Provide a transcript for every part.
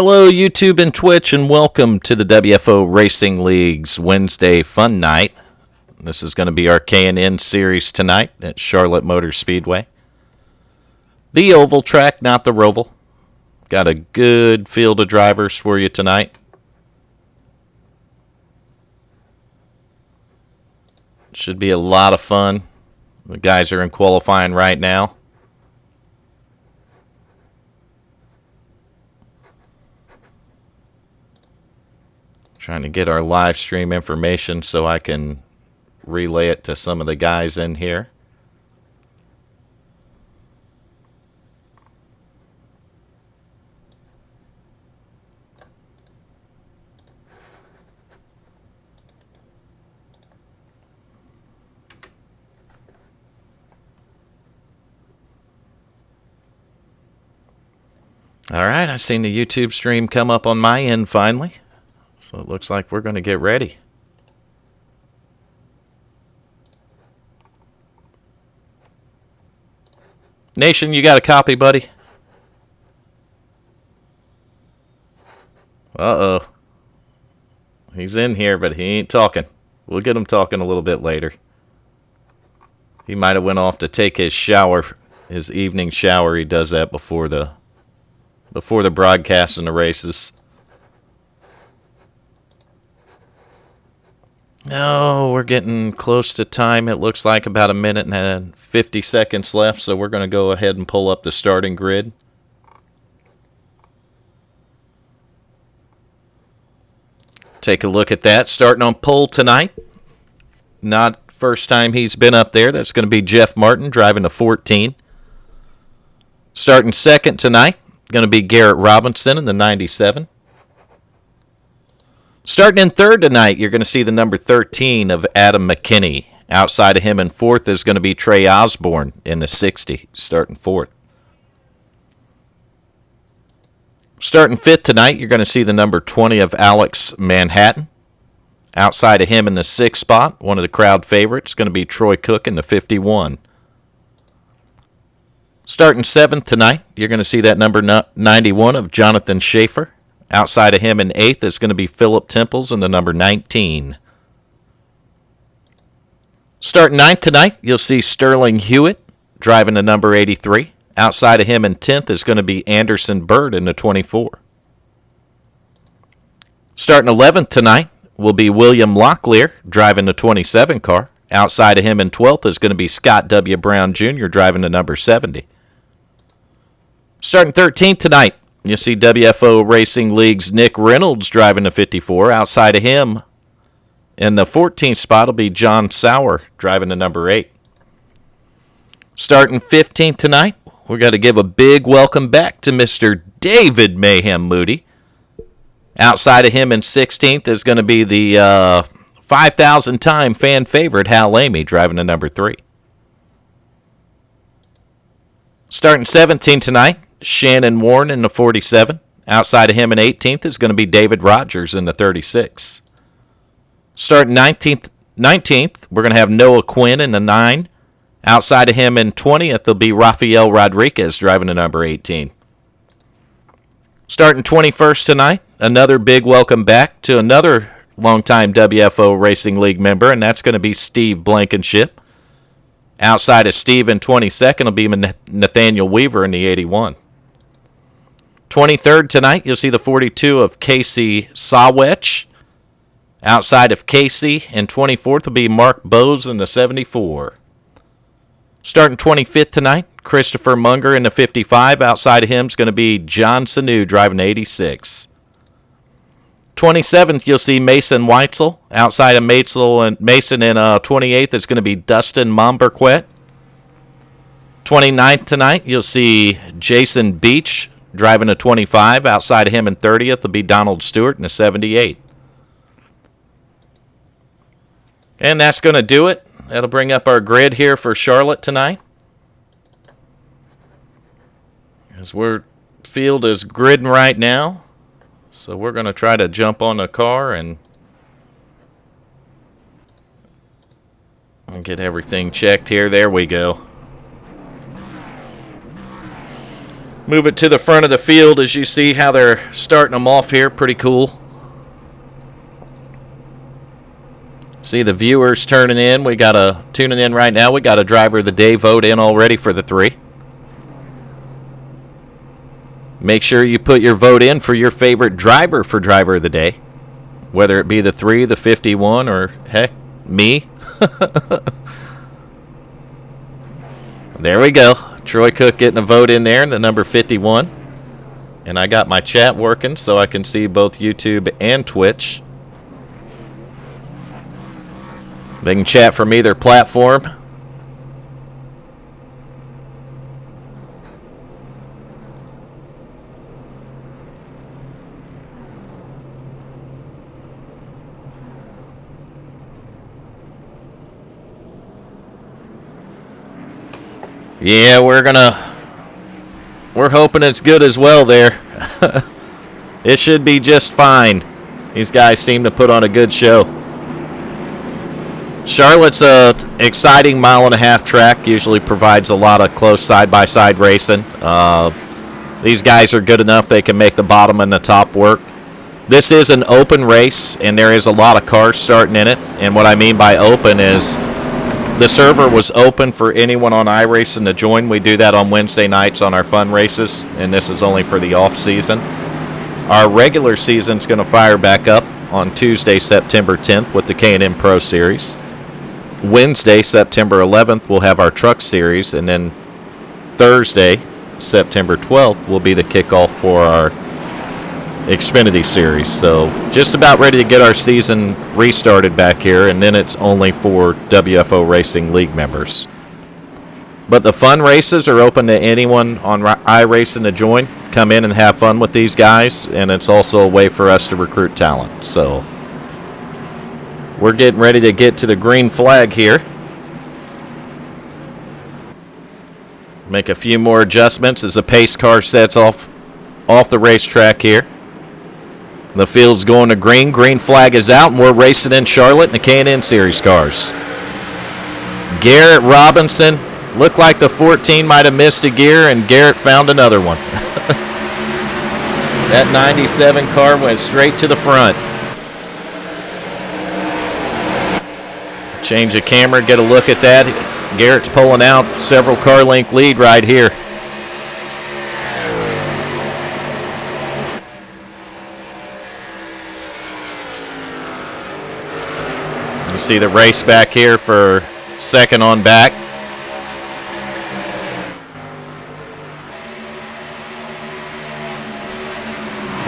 Hello, YouTube and Twitch, and welcome to the WFO Racing League's Wednesday Fun Night. This is going to be our K&N series tonight at Charlotte Motor Speedway. The oval track, not the roval. Got a good field of drivers for you tonight. Should be a lot of fun. The guys are in qualifying right now. Trying to get our live stream information so I can relay it to some of the guys in here. All right, I seen the YouTube stream come up on my end finally. So it looks like we're going to get ready. Nation, you got a copy, buddy? Uh-oh. He's in here, but he ain't talking. We'll get him talking a little bit later. He might have went off to take his shower, his evening shower. He does that before the broadcast and the races. Oh, we're getting close to time. It looks like about a minute and 50 seconds left, so we're going to go ahead and pull up the starting grid. Take a look at that. Starting on pole tonight. Not first time he's been up there. That's going to be Jeff Martin driving a 14. Starting second tonight, going to be Garrett Robinson in the 97. Starting in third tonight, you're going to see the number 13 of Adam McKinney. Outside of him in fourth is going to be Trey Osborne in the 60, starting fourth. Starting fifth tonight, you're going to see the number 20 of Alex Manhattan. Outside of him in the sixth spot, one of the crowd favorites, going to be Troy Cook in the 51. Starting seventh tonight, you're going to see that number 91 of Jonathan Shafer. Outside of him in eighth is going to be Philip Temples in the number 19. Starting ninth tonight, you'll see Sterling Hewitt driving the number 83. Outside of him in 10th is going to be Anderson Bird in the 24. Starting 11th tonight will be William Locklear driving the 27 car. Outside of him in 12th is going to be Scott W. Brown Jr. driving the number 70. Starting 13th tonight, you'll see WFO Racing League's Nick Reynolds driving the 54. Outside of him, in the 14th spot, will be John Sauer driving the number 8. Starting 15th tonight, we're going to give a big welcome back to Mr. David Mayhem Moody. Outside of him in 16th is going to be the 5,000-time fan favorite Hal Amy driving the number 3. Starting 17th tonight, Shannon Warren in the 47. Outside of him in 18th is going to be David Rogers in the 36. Starting 19th, we're going to have Noah Quinn in the 9. Outside of him in 20th will be Rafael Rodriguez driving the number 18. Starting 21st tonight, another big welcome back to another longtime WFO Racing League member, and that's going to be Steve Blankenship. Outside of Steve in 22nd will be Nathaniel Weaver in the 81. 23rd tonight, you'll see the 42 of Casey Sawetch. Outside of Casey in 24th will be Mark Bowes in the 74. Starting 25th tonight, Christopher Munger in the 55. Outside of him is going to be John Sanu driving the 86. 27th, you'll see Mason Weitzel. Outside of Mason in 28th is going to be Dustin Momberquet. 29th tonight, you'll see Jason Beach driving a 25. Outside of him in 30th will be Donald Stewart in a 78. And that's going to do it. That'll bring up our grid here for Charlotte tonight. As our field is gridding right now. So we're going to try to jump on the car and get everything checked here. There we go. Move it to the front of the field as you see how they're starting them off here. Pretty cool. See the viewers turning in. Tuning in right now. We got a driver of the day vote in already for the 3. Make sure you put your vote in for your favorite driver for driver of the day. Whether it be the 3, the 51, or heck, me. There we go. Troy Cook getting a vote in there in the number 51. And I got my chat working so I can see both YouTube and Twitch. They can chat from either platform. Yeah, we're hoping it's good as well there. It should be just fine. These guys seem to put on a good show. Charlotte's a exciting 1.5-mile track. Usually provides a lot of close side-by-side racing. These guys are good enough they can make the bottom and the top work. This is an open race, and there is a lot of cars starting in it. And what I mean by open is the server was open for anyone on iRacing to join. We do that on Wednesday nights on our fun races, and this is only for the off-season. Our regular season's going to fire back up on Tuesday, September 10th with the K&N Pro Series. Wednesday, September 11th, we'll have our Truck Series, and then Thursday, September 12th, will be the kickoff for our Xfinity Series. So just about ready to get our season restarted back here, and then it's only for WFO Racing League members. But the fun races are open to anyone on iRacing to join. Come in and have fun with these guys, and it's also a way for us to recruit talent. So we're getting ready to get to the green flag here. Make a few more adjustments as the pace car sets off the racetrack here. The field's going to green. Green flag is out, and we're racing in Charlotte in the K&N Series cars. Garrett Robinson. Looked like the 14 might have missed a gear, and Garrett found another one. That 97 car went straight to the front. Change the camera, get a look at that. Garrett's pulling out several car length lead right here. You see the race back here for second on back.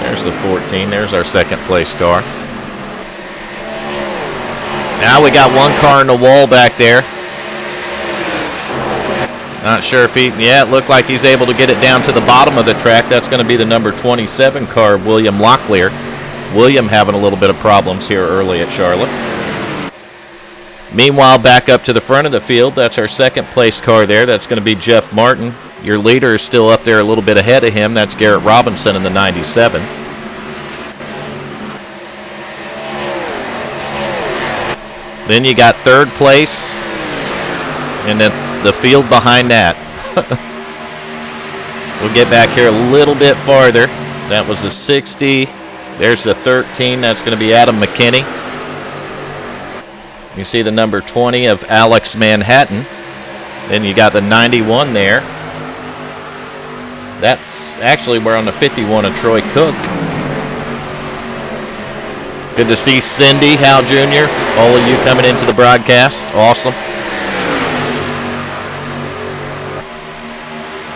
There's the 14. There's our second place car. Now we got one car in the wall back there. Not sure if it looked like he's able to get it down to the bottom of the track. That's going to be the number 27 car, William Locklear. William having a little bit of problems here early at Charlotte. Meanwhile, back up to the front of the field, that's our second place car there. That's going to be Jeff Martin. Your leader is still up there a little bit ahead of him. That's Garrett Robinson in the 97. Then you got third place, and then the field behind that. We'll get back here a little bit farther. That was the 60. There's the 13. That's going to be Adam McKinney. You see the number 20 of Alex Manhattan. Then you got the 91 there. That's actually we're on the 51 of Troy Cook. Good to see Cindy Howe Jr., all of you coming into the broadcast. Awesome.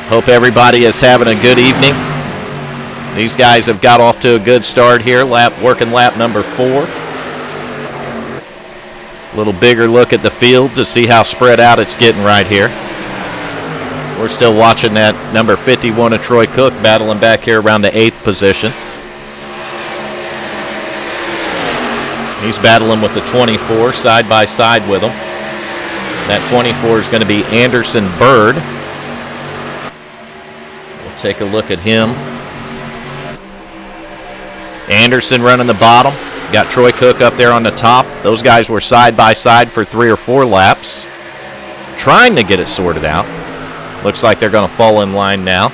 Hope everybody is having a good evening. These guys have got off to a good start here, working lap number 4. A little bigger look at the field to see how spread out it's getting right here. We're still watching that number 51 of Troy Cook battling back here around the 8th position. He's battling with the 24 side by side with him. That 24 is going to be Anderson Bird. We'll take a look at him. Anderson running the bottom. Got Troy Cook up there on the top. Those guys were side by side for 3 or 4 laps, trying to get it sorted out. Looks like they're going to fall in line now.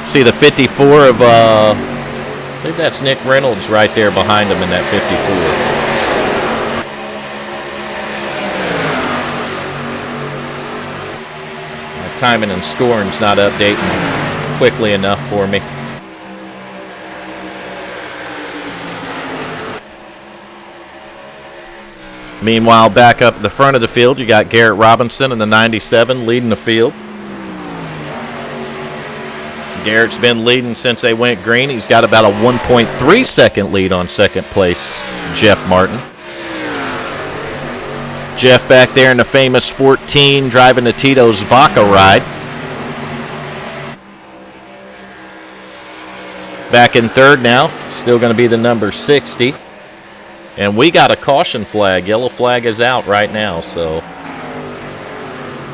See the 54 of, I think that's Nick Reynolds right there behind him in that 54. My timing and scoring's not updating quickly enough for me. Meanwhile, back up at the front of the field, you got Garrett Robinson in the 97 leading the field. Garrett's been leading since they went green. He's got about a 1.3 second lead on second place, Jeff Martin. Jeff back there in the famous 14 driving the Tito's Vaca ride. Back in third now, still going to be the number 60. And we got a caution flag. Yellow flag is out right now, so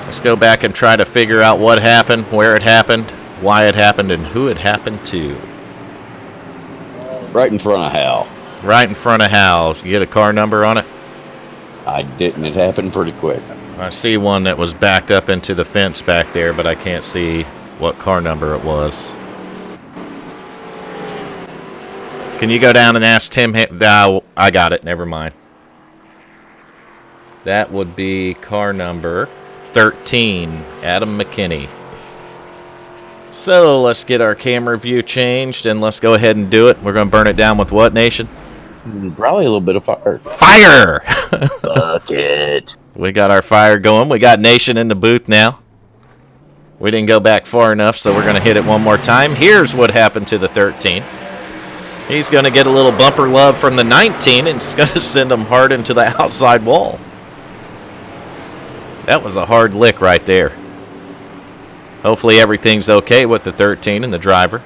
let's go back and try to figure out what happened, where it happened, why it happened, and who it happened to. Right in front of Hal. Right in front of Hal. You get a car number on it? I didn't. It happened pretty quick. I see one that was backed up into the fence back there, but I can't see what car number it was. Can you go down and ask Tim? I got it. Never mind. That would be car number 13, Adam McKinney. So let's get our camera view changed and let's go ahead and do it. We're going to burn it down with what, Nation? Probably a little bit of fire. Fire! Fuck it. We got our fire going. We got Nation in the booth now. We didn't go back far enough, so we're going to hit it one more time. Here's what happened to the 13. He's going to get a little bumper love from the 19, and it's going to send him hard into the outside wall. That was a hard lick right there. Hopefully everything's okay with the 13 and the driver.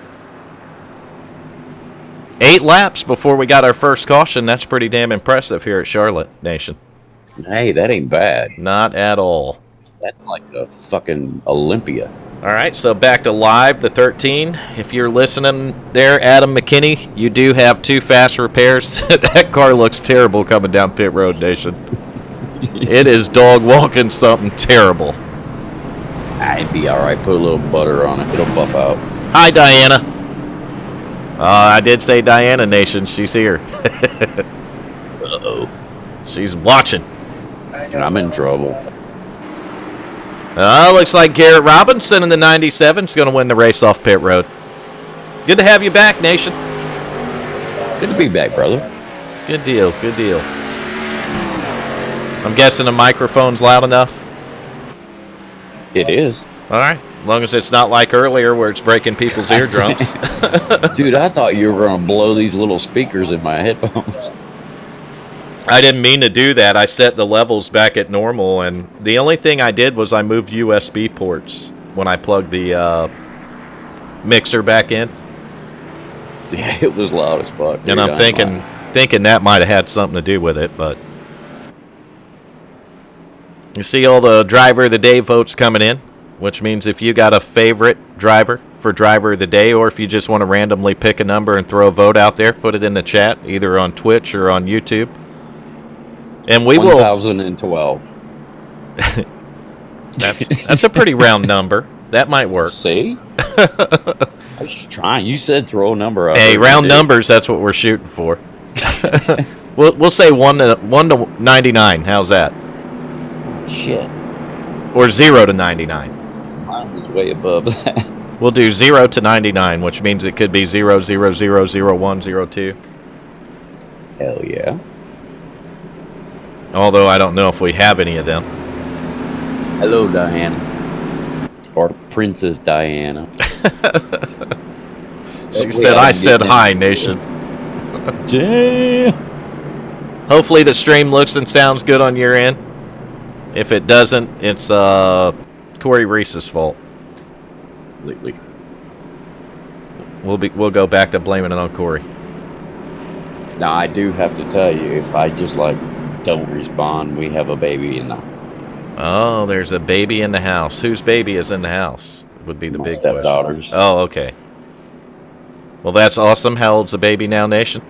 8 laps before we got our first caution. That's pretty damn impressive here at Charlotte, Nation. Hey, that ain't bad. Not at all. That's like a fucking Olympia. All right, so back to live, the 13. If you're listening there, Adam McKinney, you do have 2 fast repairs. That car looks terrible coming down pit road, Nation. It is dog walking something terrible. I'd be all right. Put a little butter on it. It'll buff out. Hi, Diana. I did say Diana, Nation. She's here. Uh-oh. She's watching. And I'm in trouble. Looks like Garrett Robinson in the 97 is going to win the race off pit road. Good to have you back, Nation. Good to be back, brother. Good deal, good deal. I'm guessing the microphone's loud enough? It is. All right. As long as it's not like earlier where it's breaking people's eardrums. Dude, I thought you were going to blow these little speakers in my headphones. I didn't mean to do that. I set the levels back at normal, and the only thing I did was I moved USB ports when I plugged the mixer back in. Yeah, it was loud as fuck. And I'm thinking that might have had something to do with it, but you see all the driver of the day votes coming in, which means if you got a favorite driver for driver of the day, or if you just want to randomly pick a number and throw a vote out there, put it in the chat, either on Twitch or on YouTube. And we will. 1012. That's a pretty round number. That might work. See? I was just trying. You said throw a number out. Hey, round numbers. That's what we're shooting for. We'll say 1 to 99. How's that? Shit. Or 0 to 99. Mine was way above that. We'll do 0 to 99, which means it could be 0, 0, 0, 0, 1, 0, 2. Hell yeah. Although I don't know if we have any of them. Hello, Diana. Or Princess Diana. She said, I said hi, Nation. Damn. Hopefully the stream looks and sounds good on your end. If it doesn't, it's Corey Reese's fault. Completely. We'll go back to blaming it on Corey. Now, I do have to tell you, if I just, don't respond, we have a baby in the... Oh, there's a baby in the house. Whose baby is in the house? Would be the My big stepdaughter's. question. Oh, okay. Well, that's awesome. How old's the baby now, Nation?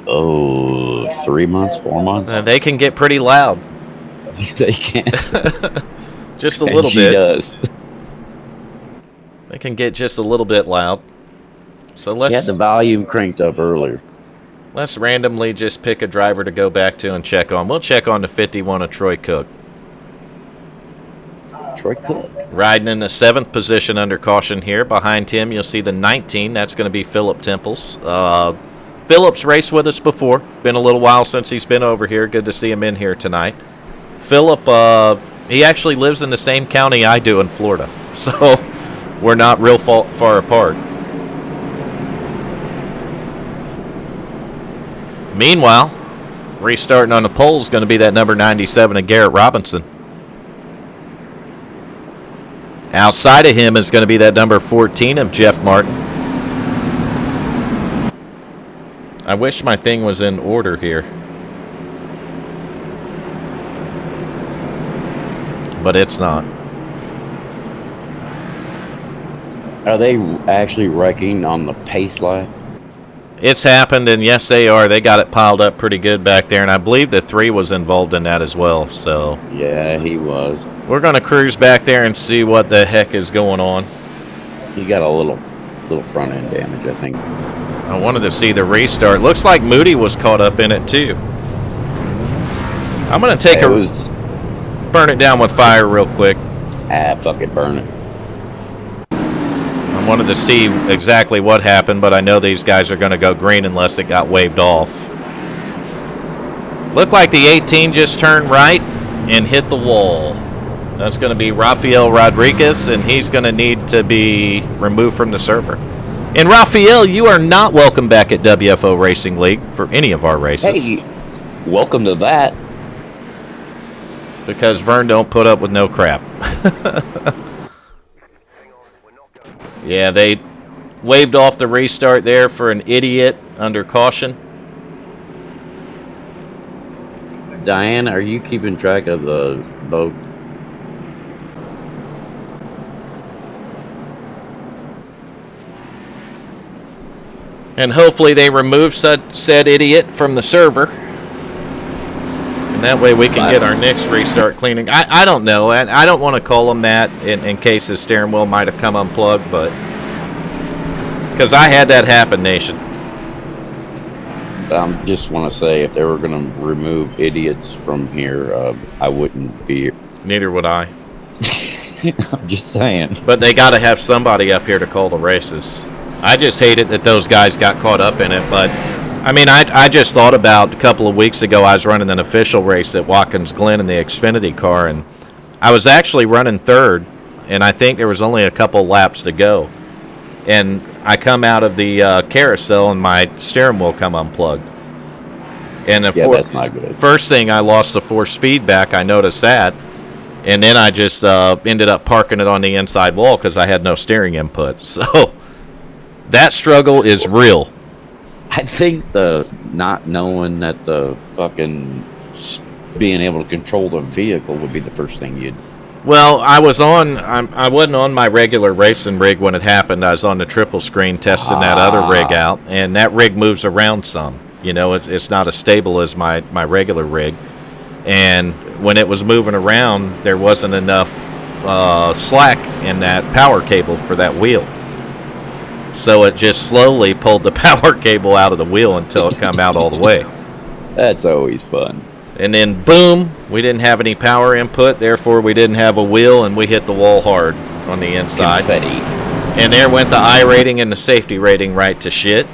Oh, 3 months, 4 months? They can get pretty loud. They can. Just a little bit. She does. It can get just a little bit loud. So He had the volume cranked up earlier. let's randomly just pick a driver to go back to and check on. We'll check on the 51 of Troy Cook. Troy Cook. Riding in the 7th position under caution here. Behind him, you'll see the 19. That's going to be Philip Temples. Philip's raced with us before. Been a little while since he's been over here. Good to see him in here tonight. Philip, he actually lives in the same county I do in Florida. So we're not real far apart. Meanwhile, restarting on the pole is going to be that number 97 of Garrett Robinson. Outside of him is going to be that number 14 of Jeff Martin. I wish my thing was in order here. But it's not. Are they actually wrecking on the pace line? It's happened, and yes, they are. They got it piled up pretty good back there, and I believe the 3 was involved in that as well. So Yeah, he was. we're going to cruise back there and see what the heck is going on. He got a little front end damage, I think. I wanted to see the restart. Looks like Moody was caught up in it, too. I'm going to take burn it down with fire real quick. Fuck it, burn it. I wanted to see exactly what happened, but I know these guys are going to go green unless it got waved off. Looked like the 18 just turned right and hit the wall. That's going to be Rafael Rodriguez, and he's going to need to be removed from the server. And Rafael, you are not welcome back at WFO Racing League for any of our races. Hey, welcome to that. Because Vern don't put up with no crap. Yeah, they waved off the restart there for an idiot under caution. Diane, are you keeping track of the vote? And hopefully they remove said idiot from the server. And that way we can get our next restart cleaning. I don't know. I don't want to call them that in case the steering wheel might have come unplugged, but because I had that happen, Nation. I just want to say, if they were going to remove idiots from here, I wouldn't be here. Neither would I. I'm just saying. But they got to have somebody up here to call the races. I just hate it that those guys got caught up in it, but I mean, I just thought about a couple of weeks ago, I was running an official race at Watkins Glen in the Xfinity car, and I was actually running third, and I think there was only a couple laps to go. And I come out of the carousel, and my steering wheel come unplugged. And that's not good. First thing, I lost the force feedback. I noticed that. And then I just ended up parking it on the inside wall because I had no steering input. So that struggle is real. I think the not knowing that the fucking being able to control the vehicle would be the first thing you'd. Well, I wasn't on my regular racing rig when it happened. I was on the triple screen testing that other rig out, and that rig moves around some. You know, it's not as stable as my regular rig. And when it was moving around, there wasn't enough slack in that power cable for that wheel. So it just slowly pulled the power cable out of the wheel until it come out all the way. That's always fun. And then, boom, we didn't have any power input, therefore we didn't have a wheel, and we hit the wall hard on the inside. Confetti. And there went the I rating and the safety rating right to shit.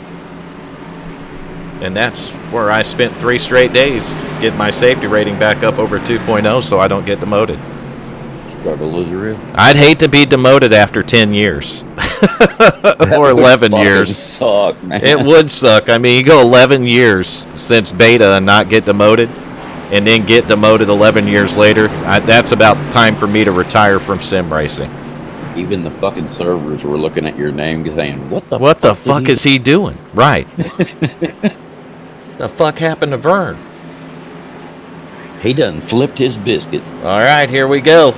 And that's where I spent 3 straight days getting my safety rating back up over 2.0 so I don't get demoted. Struggle is real. I'd hate to be demoted after 10 years. Or 11 years. Suck, man. It would suck. I mean, you go 11 years since beta and not get demoted, and then get demoted 11 years later. That's about time for me to retire from sim racing. Even the fucking servers were looking at your name saying, what the fuck is he doing? Right. The fuck happened to Vern? He done flipped his biscuit. All right, here we go.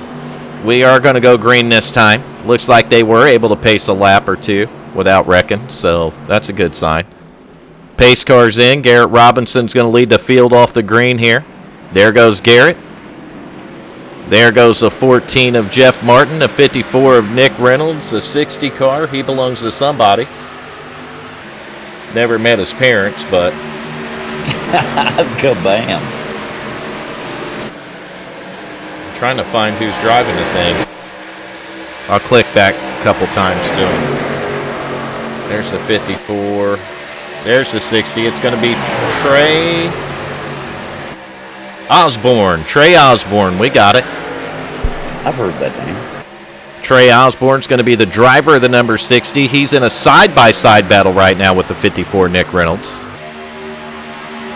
We are going to go green this time. Looks like they were able to pace a lap or two without wrecking, so that's a good sign. Pace car's in. Garrett Robinson's going to lead the field off the green here. There goes Garrett. There goes a 14 of Jeff Martin, a 54 of Nick Reynolds, a 60 car. He belongs to somebody. Never met his parents, but... Kabam. I'm trying to find who's driving the thing. I'll click back a couple times to him. There's the 54. There's the 60. It's going to be Trey Osborne. Trey Osborne. We got it. I've heard that name. Trey Osborne's going to be the driver of the number 60. He's in a side-by-side battle right now with the 54 Nick Reynolds.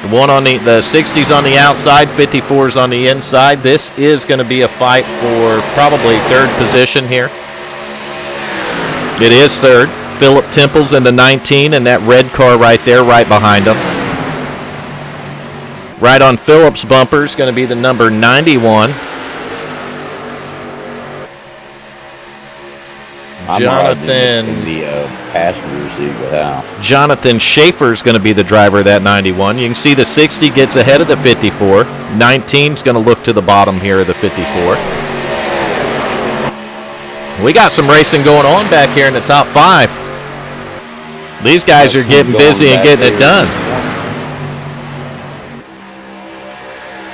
The 60's on the outside, 54's on the inside. This is going to be a fight for probably third position here. It is third. Philip Temple's in the 19, and that red car right there, right behind him. Right on Philip's bumper is going to be the number 91. Jonathan in the passenger seat without. Jonathan Shafer is going to be the driver of that 91. You can see the 60 gets ahead of the 54. 19 is going to look to the bottom here of the 54. We got some racing going on back here in the top 5. These guys are getting busy and getting it done.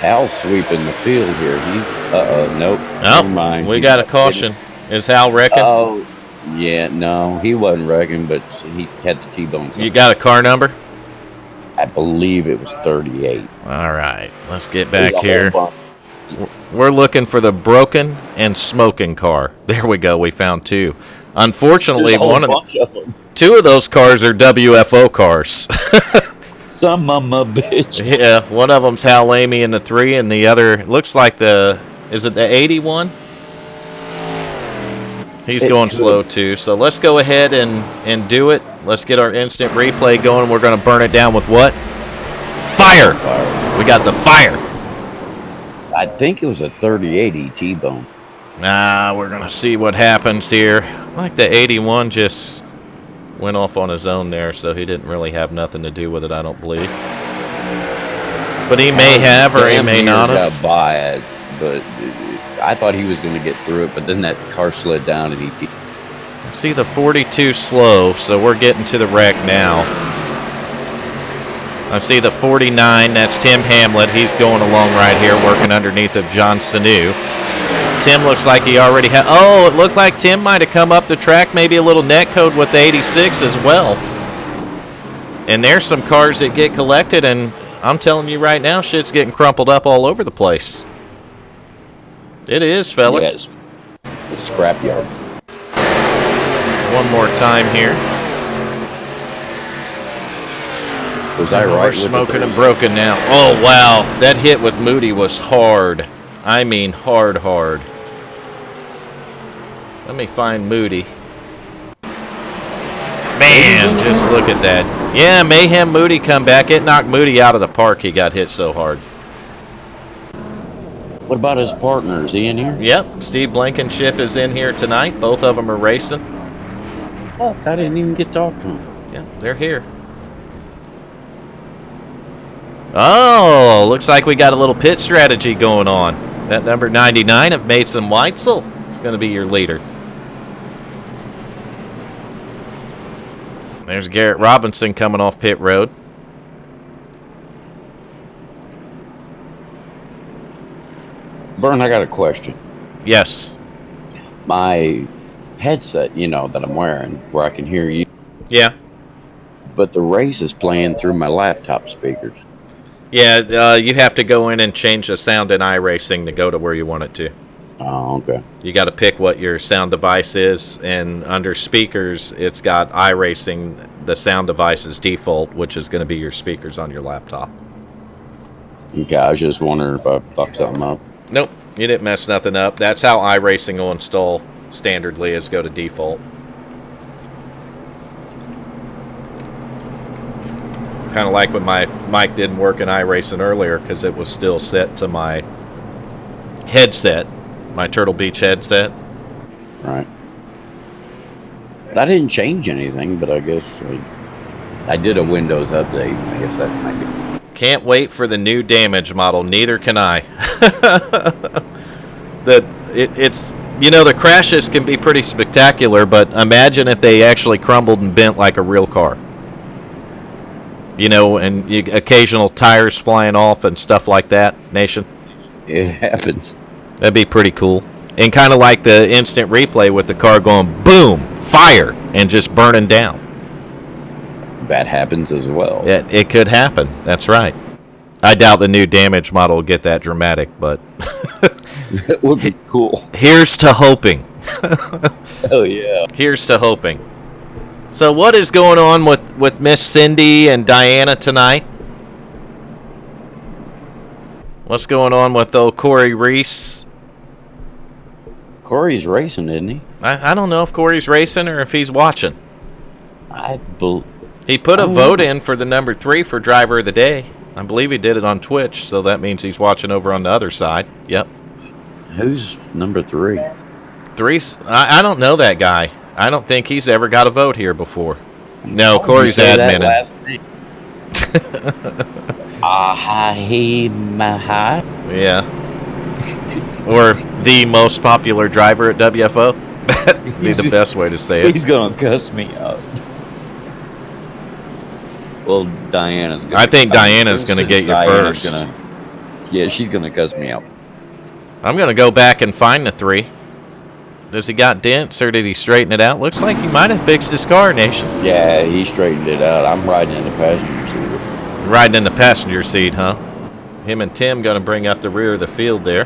Hal's sweeping the field here. He's nope. Never mind. We got a caution. Is Hal wrecking? Oh, yeah, no, he wasn't wrecking, but he had the T-bone. You got a car number? I believe it was 38. All right, let's get back here. We're looking for the broken and smoking car. There we go. We found 2. Unfortunately, two of those cars are WFO cars. Some of my bitch. Yeah, one of them's Hal Amy in the 3, and the other looks like is it the 81? He's going slow too. So let's go ahead and do it. Let's get our instant replay going. We're going to burn it down with what? Fire. We got the fire. I think it was a 38 T-bone. We're going to see what happens here. Like the 81 just went off on his own there, so he didn't really have nothing to do with it, I don't believe. But he may have, or he may not have. Got by it, but I thought he was going to get through it, but then that car slid down and he... See the 42 slow, so we're getting to the wreck now. I see the 49, that's Tim Hamlet. He's going along right here, working underneath of John Sanu. Tim looks like he already had... Oh, it looked like Tim might have come up the track, maybe a little net code with the 86 as well. And there's some cars that get collected, and I'm telling you right now, shit's getting crumpled up all over the place. It is, fella. Yes. It's scrapyard. One more time here. Was I right? We're smoking and broken now. Oh, wow. That hit with Moody was hard. I mean hard. Let me find Moody. Man, just look at that. Yeah, Mayhem Moody come back. It knocked Moody out of the park. He got hit so hard. What about his partner? Is he in here? Yep, Steve Blankenship is in here tonight. Both of them are racing. Oh, I didn't even get to talk to him. Yeah, they're here. Oh, looks like we got a little pit strategy going on. That number 99 of Mason Weitzel is going to be your leader. There's Garrett Robinson coming off pit road. Vern, I got a question. Yes. My headset, that I'm wearing, where I can hear you. Yeah. But the race is playing through my laptop speakers. Yeah, you have to go in and change the sound in iRacing to go to where you want it to. Oh, okay. You got to pick what your sound device is, and under speakers, it's got iRacing, the sound device is default, which is going to be your speakers on your laptop. Okay, I was just wondering if I fucked something up. Nope, you didn't mess nothing up. That's how iRacing will install standardly, is go to default. Kind of like when my mic didn't work in iRacing earlier because it was still set to my headset, my Turtle Beach headset. Right. But I didn't change anything, but I guess I did a Windows update. I guess that might be. Can't wait for the new damage model. Neither can I. It's the crashes can be pretty spectacular, but imagine if they actually crumbled and bent like a real car. And occasional tires flying off and stuff like that, Nation. It happens. That'd be pretty cool. And kind of like the instant replay with the car going boom, fire, and just burning down. That happens as well. Yeah, it could happen. That's right. I doubt the new damage model will get that dramatic, but It would be cool. Here's to hoping. Hell yeah. Here's to hoping. So what is going on with Miss Cindy and Diana tonight? What's going on with old Corey Reese? Corey's racing, isn't he? I don't know if Corey's racing or if he's watching. He put a vote in for the number 3 for driver of the day. I believe he did it on Twitch, so that means he's watching over on the other side. Yep. Who's number 3? I don't know that guy. I don't think he's ever got a vote here before. No, Corey's admin. Yeah. Or the most popular driver at WFO. That'd be the best way to say it. He's gonna cuss me out. Well, Diana's gonna... I think Diana's going to get you first. Yeah, she's going to cuss me out. I'm going to go back and find the 3. Does he got dents or did he straighten it out? Looks like he might have fixed his car, Nation. Yeah, he straightened it out. I'm riding in the passenger seat. Riding in the passenger seat, huh? Him and Tim going to bring up the rear of the field there.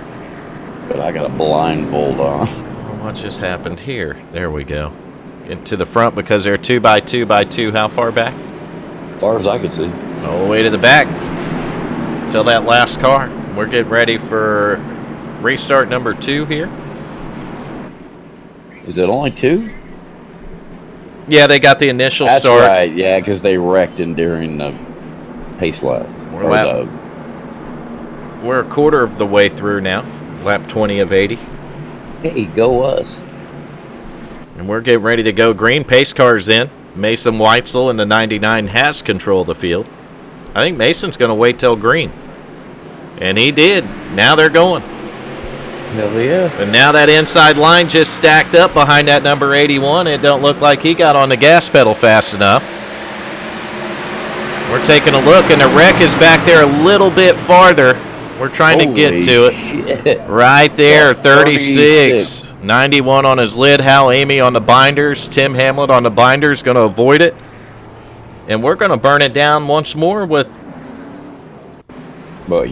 But I got a blindfold on. Well, what just happened here? There we go. Get to the front because they're 2x2x2. How far back? As far as I could see. All the way to the back. Till that last car. We're getting ready for restart number 2 here. Is it only 2? Yeah, they got the initial That's start. That's right, yeah, because they wrecked during the pace lap. We're a quarter of the way through now. Lap 20 of 80. Hey, go us. And we're getting ready to go green. Pace car's in. Mason Weitzel in the 99 has control of the field. I think Mason's going to wait till green. And he did. Now they're going. Hell yeah. And now that inside line just stacked up behind that number 81. It don't look like he got on the gas pedal fast enough. We're taking a look, and the wreck is back there a little bit farther. We're trying to get to it. Shit. Right there, 36. 91 on his lid. Hal Amy on the binders. Tim Hamlet on the binders. Going to avoid it. And we're going to burn it down once more with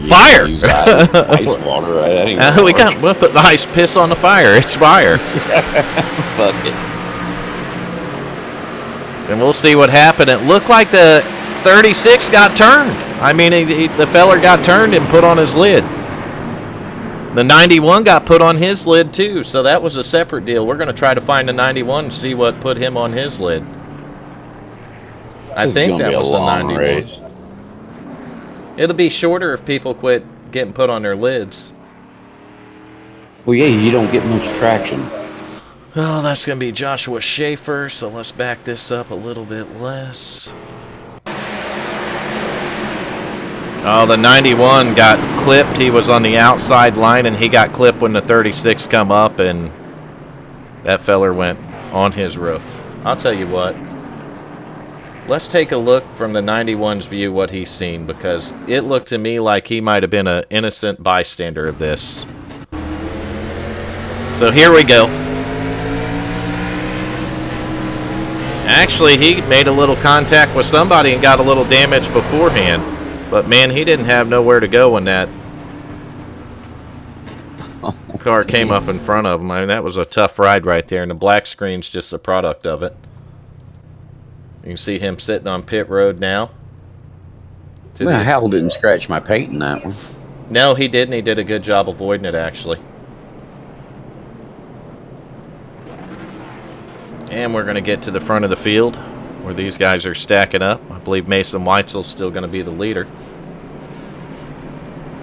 fire. Ice water. We'll put the ice piss on the fire. It's fire. Fuck it. And we'll see what happened. It looked like the 36 got turned. I mean, the feller got turned and put on his lid. The 91 got put on his lid, too, so that was a separate deal. We're going to try to find the 91 and see what put him on his lid. I think that was the 91. Race. It'll be shorter if people quit getting put on their lids. Well, yeah, you don't get much traction. Oh, that's going to be Joshua Shafer, so let's back this up a little bit less. Oh, the 91 got clipped. He was on the outside line, and he got clipped when the 36 come up, and that feller went on his roof. I'll tell you what. Let's take a look from the 91's view what he's seen, because it looked to me like he might have been an innocent bystander of this. So here we go. Actually, he made a little contact with somebody and got a little damage beforehand. But, man, he didn't have nowhere to go when that car came up in front of him. I mean, that was a tough ride right there, and the black screen's just a product of it. You can see him sitting on pit road now. Well, Hal didn't scratch my paint in that one. No, he didn't. He did a good job avoiding it, actually. And we're going to get to the front of the field where these guys are stacking up. I believe Mason Weitzel's still going to be the leader.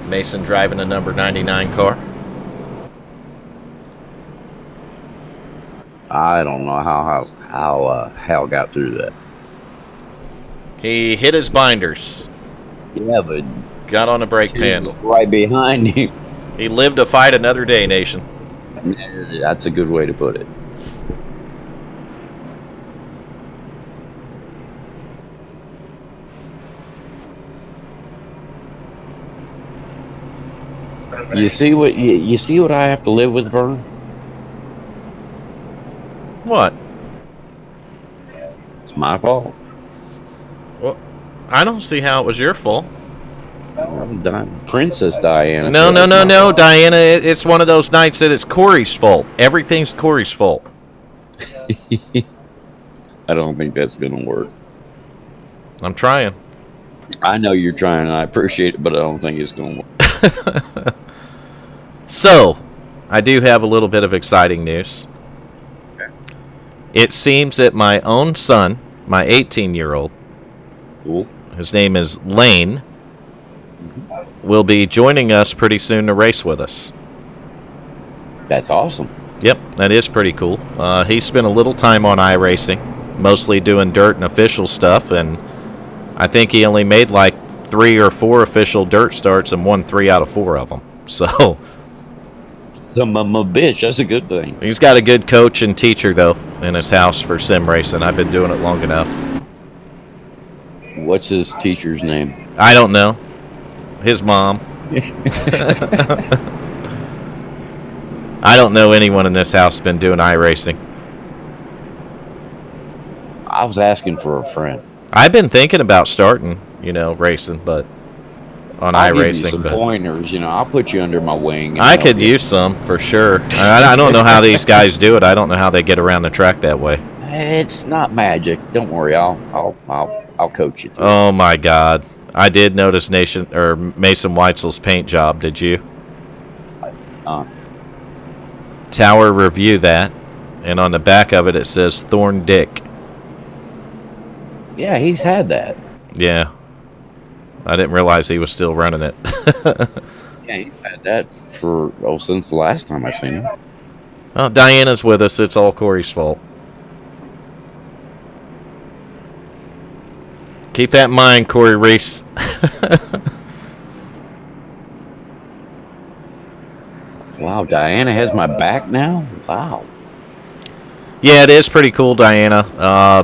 Mason driving a number 99 car. I don't know how Hal got through that. He hit his binders. Yeah, but got on the brake panel. Right behind him. He lived to fight another day, Nation. That's a good way to put it. You see what I have to live with, Vern? What? It's my fault. Well, I don't see how it was your fault. Princess Diana. No, Diana. It's one of those nights that it's Corey's fault. Everything's Corey's fault. I don't think that's gonna work. I'm trying. I know you're trying, and I appreciate it, but I don't think it's gonna work. So, I do have a little bit of exciting news. Okay. It seems that my own son, my 18-year-old, Cool. his name is Lane, will be joining us pretty soon to race with us. That's awesome. Yep, that is pretty cool. He spent a little time on iRacing, mostly doing dirt and official stuff, and I think he only made like 3 or 4 official dirt starts and won 3 out of 4 of them. So I'm a bitch. That's a good thing. he's got a good coach and teacher, though, in his house for sim racing. I've been doing it long enough. What's his teacher's name? I don't know. His mom. I don't know anyone in this house been doing iRacing. I was asking for a friend. I've been thinking about starting, racing, but on I'll iRacing. give you some pointers. I'll put you under my wing. I could use some for sure. I don't know how these guys do it. I don't know how they get around the track that way. It's not magic. Don't worry. I'll coach you. Oh my God! I did notice Mason Weitzel's paint job. Did you? Tower review that, and on the back of it says Thorn Dick. Yeah, he's had that. Yeah. I didn't realize he was still running it. Yeah, he's had that since the last time I seen him. Oh, Diana's with us. It's all Corey's fault. Keep that in mind, Corey Reese. Wow, Diana has my back now? Wow. Yeah, it is pretty cool, Diana.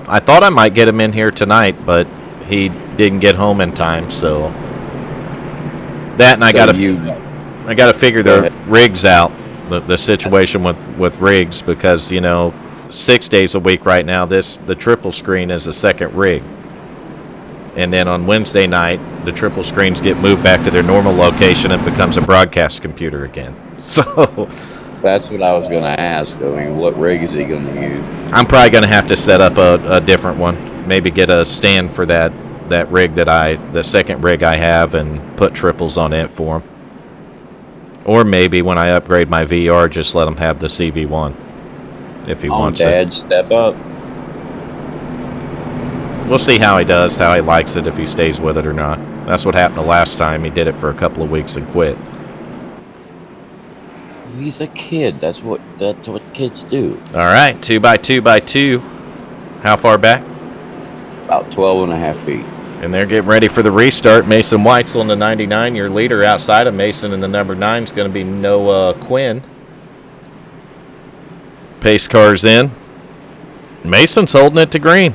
I thought I might get him in here tonight, but he didn't get home in time, so that, and I got to figure the rigs out, the situation with rigs, because 6 days a week right now, the triple screen is the second rig, and then on Wednesday night the triple screens get moved back to their normal location and becomes a broadcast computer again. So that's what I was going to ask. I mean, what rig is he going to use? I'm probably going to have to set up a different one. Maybe get a stand for that rig the second rig I have, and put triples on it for him. Or maybe when I upgrade my VR, just let him have the CV1 if he wants Dad, it. Step up. We'll see how he does, how he likes it, if he stays with it or not. That's what happened the last time. He did it for a couple of weeks and quit. He's a kid. That's what kids do. All right, 2x2x2. How far back? About 12 and a half feet. And they're getting ready for the restart. Mason Weitzel in the 99. Your leader outside of Mason in the number 9 is going to be Noah Quinn. Pace car's in. Mason's holding it to green.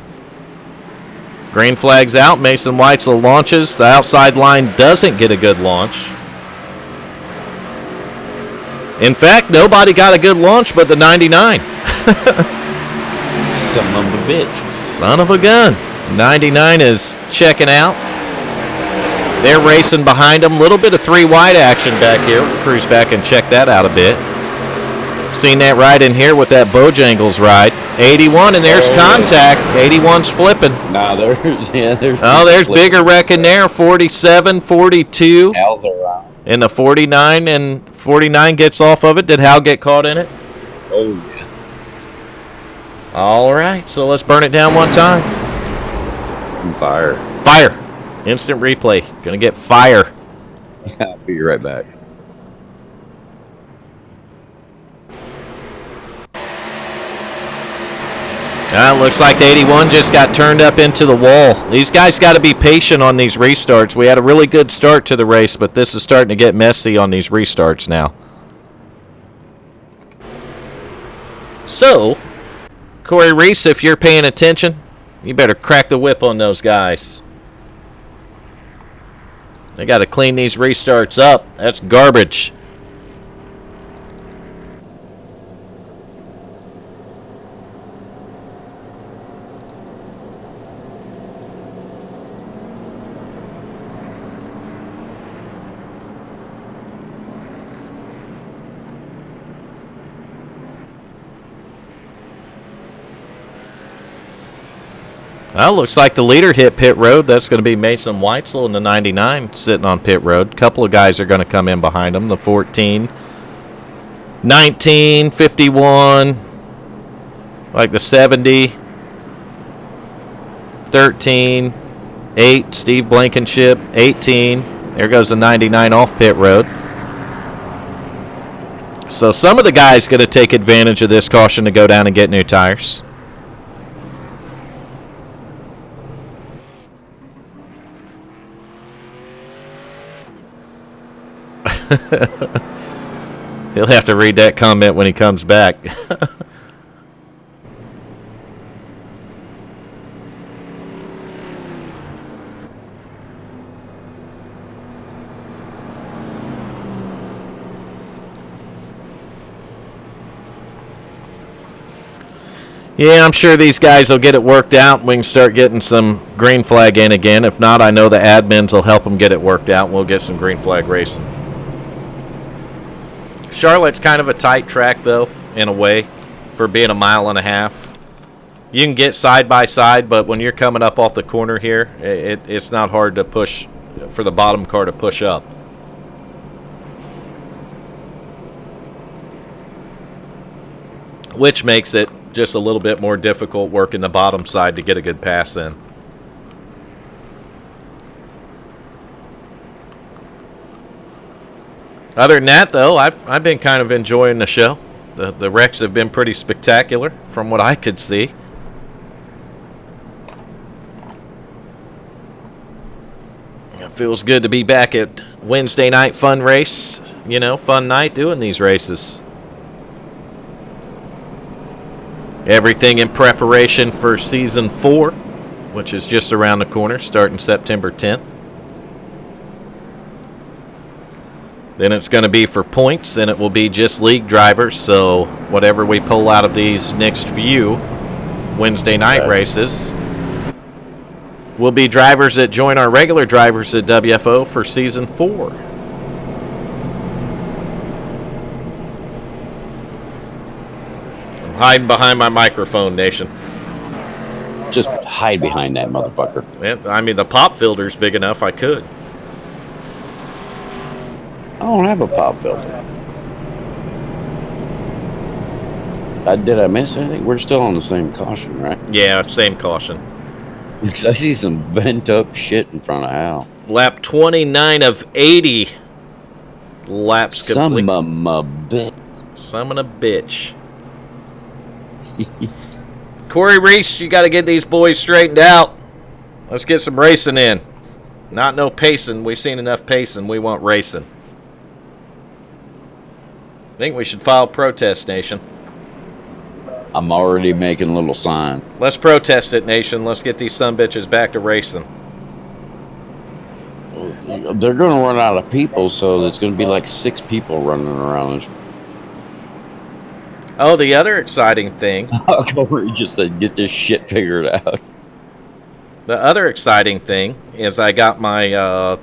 Green flag's out. Mason Weitzel launches. The outside line doesn't get a good launch. In fact, nobody got a good launch but the 99. Son of a bitch. Son of a gun. 99 is checking out. They're racing behind them. Little bit of 3 wide action back here. We'll cruise back and check that out a bit. Seen that ride in here with that Bojangles ride. 81, and there's contact. 81's flipping. No, there's. Oh, there's bigger wreck in there. 47, 42. Hal's around. In the 49, and 49 gets off of it. Did Hal get caught in it? Oh, yeah. All right, so let's burn it down one time. Fire. Fire. Instant replay. Gonna get fire. I'll be right back. Looks like the 81 just got turned up into the wall. These guys got to be patient on these restarts. We had a really good start to the race, but this is starting to get messy on these restarts now. So, Corey Reese, if you're paying attention, you better crack the whip on those guys. They got to clean these restarts up. That's garbage. Well, looks like the leader hit pit road. That's going to be Mason Weitzel in the 99 sitting on pit road. A couple of guys are going to come in behind him. The 14, 19, 51, like the 70, 13, 8, Steve Blankenship, 18. There goes the 99 off pit road. So some of the guys going to take advantage of this caution to go down and get new tires. He'll have to read that comment when he comes back. Yeah, I'm sure these guys will get it worked out. We can start getting some green flag in again. If not, I know the admins will help them get it worked out, and we'll get some green flag racing. Charlotte's kind of a tight track, though, in a way, for being a mile and a half. You can get side by side, but when you're coming up off the corner here, it's not hard to push for the bottom car to push up. Which makes it just a little bit more difficult working the bottom side to get a good pass in. Other than that, though, I've been kind of enjoying the show. The wrecks have been pretty spectacular from what I could see. It feels good to be back at Wednesday night fun race. You know, fun night doing these races. Everything in preparation for Season 4, which is just around the corner, starting September 10th. Then it's going to be for points, and it will be just league drivers. So whatever we pull out of these next few Wednesday night races will be drivers that join our regular drivers at WFO for Season 4. I'm hiding behind my microphone, Nation. Just hide behind that motherfucker. Yeah, I mean, the pop filter's big enough I could. I don't have a pop filter. Did I miss anything? We're still on the same caution, right? Yeah, same caution. Because I see some bent up shit in front of Al. Lap 29 of 80 laps complete. Some of a bitch. Some of a bitch. Corey Reese, you got to get these boys straightened out. Let's get some racing in. Not no pacing. We've seen enough pacing. We want racing. I think we should file protest, Nation. I'm already making a little sign. Let's protest it, Nation. Let's get these sumbitches back to racing. They're going to run out of people, so there's going to be like 6 people running around. Oh, the other exciting thing. Corey just said, get this shit figured out. The other exciting thing is I got my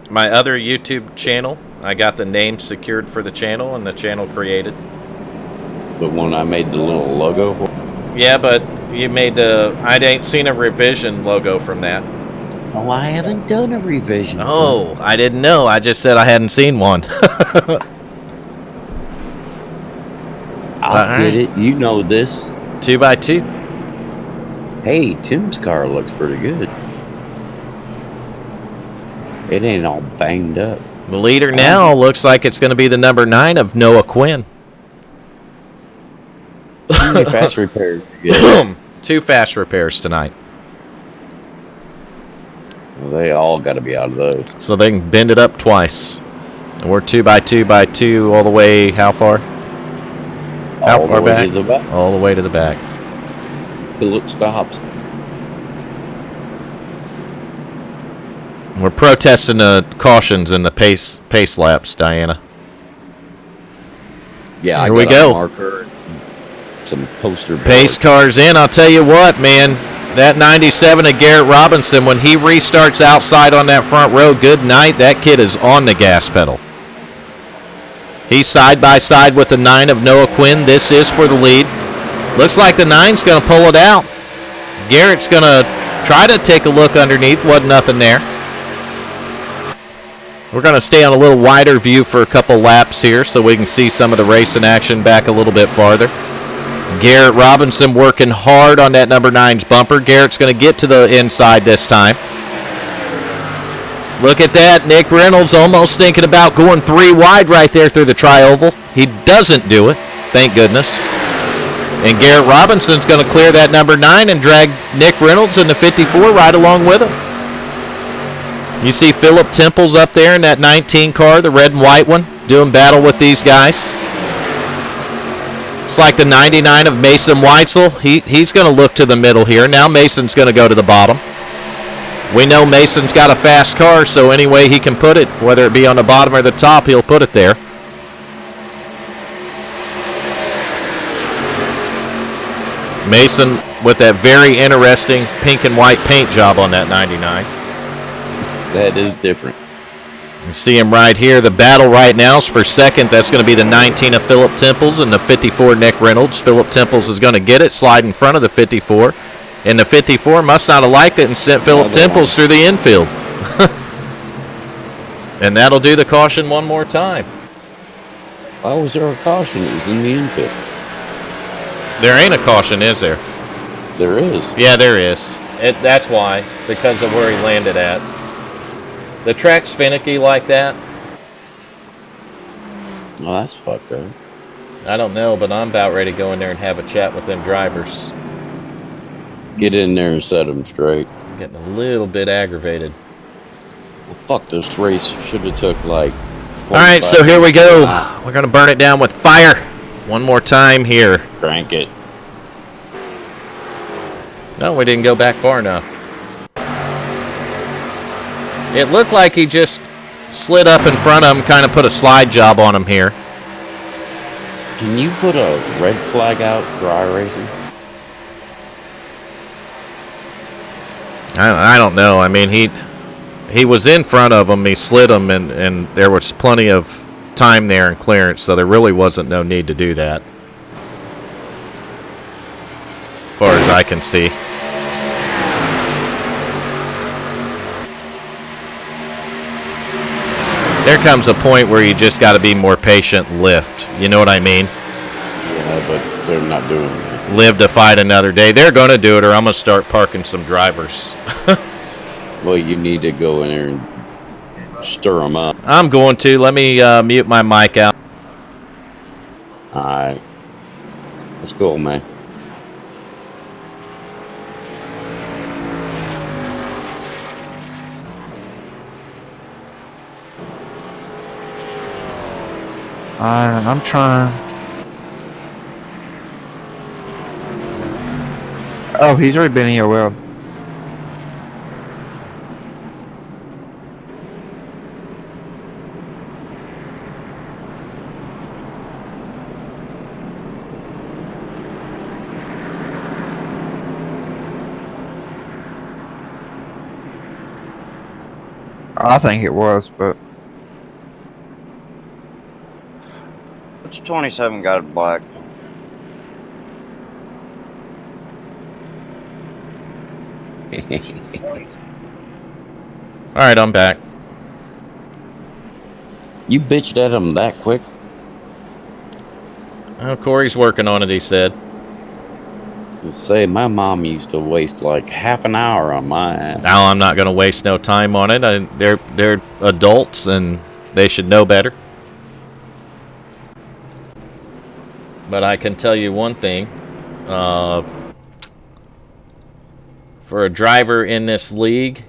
my other YouTube channel. I got the name secured for the channel and the channel created. The one I made the little logo for? Yeah, but you made the... I ain't seen a revision logo from that. Oh, I haven't done a revision. Oh, I didn't know. I just said I hadn't seen one. I'll get it. You know this. 2x2. Hey, Tim's car looks pretty good. It ain't all banged up. The leader now looks like it's going to be the number 9 of Noah Quinn. How many fast repairs you get? 2 fast repairs tonight. Well, they all got to be out of those. So they can bend it up twice. And we're 2x2x2 all the way, how far? How All far the way back? to the back. All the way to the back. Till it stops. We're protesting the cautions and the pace laps, Diana. Yeah, Here I we got go. a marker and some poster Pace board. cars in. I'll tell you what, man. That 97 of Garrett Robinson, when he restarts outside on that front row, good night. That kid is on the gas pedal. He's side by side with the 9 of Noah Quinn. This is for the lead. Looks like the 9's going to pull it out. Garrett's going to try to take a look underneath. Wasn't nothing there. We're going to stay on a little wider view for a couple laps here so we can see some of the racing action back a little bit farther. Garrett Robinson working hard on that number 9's bumper. Garrett's going to get to the inside this time. Look at that. Nick Reynolds almost thinking about going 3 wide right there through the tri-oval. He doesn't do it, thank goodness. And Garrett Robinson's going to clear that number 9 and drag Nick Reynolds in the 54 right along with him. You see Philip Temples up there in that 19 car, the red and white one, doing battle with these guys. It's like the 99 of Mason Weitzel. He's going to look to the middle here. Now Mason's going to go to the bottom. We know Mason's got a fast car, so any way he can put it, whether it be on the bottom or the top, he'll put it there. Mason with that very interesting pink and white paint job on that 99. That is different. You see him right here. The battle right now is for second. That's going to be the 19 of Philip Temples and the 54 Nick Reynolds. Philip Temples is going to get it, slide in front of the 54. And the 54 must not have liked it and sent Philip Temples through the infield. And that'll do the caution one more time. Why was there a caution? It was in the infield. There ain't a caution, is there? There is. Yeah, there is. That's why, because of where he landed at. The track's finicky like that. Oh, that's fucked up. I don't know, but I'm about ready to go in there and have a chat with them drivers. Get in there and set them straight. I'm getting a little bit aggravated. Well, fuck, this race should have took like... All right, so here we go. We're going to burn it down with fire. One more time here. Crank it. No, we didn't go back far enough. It looked like he just slid up in front of him, kind of put a slide job on him here. Can you put a red flag out for iRacing? I don't know. I mean, he was in front of him. He slid him, and there was plenty of time there and clearance, so there really wasn't no need to do that, as far as I can see. There comes a point where you just got to be more patient and lift. You know what I mean? Yeah, but they're not doing that. Live to fight another day. They're going to do it, or I'm going to start parking some drivers. Well, you need to go in there and stir them up. I'm going to. Let me mute my mic out. Alright. Let's go, man. I'm trying. Oh, he's already been here. Well, I think it was, but Which 27 got it black? All right, I'm back. You bitched at him that quick? Oh, Corey's working on it, he said. Say, my mom used to waste like half an hour on my ass. Now I'm not going to waste no time on it. They're adults, and they should know better. But I can tell you one thing. For a driver in this league...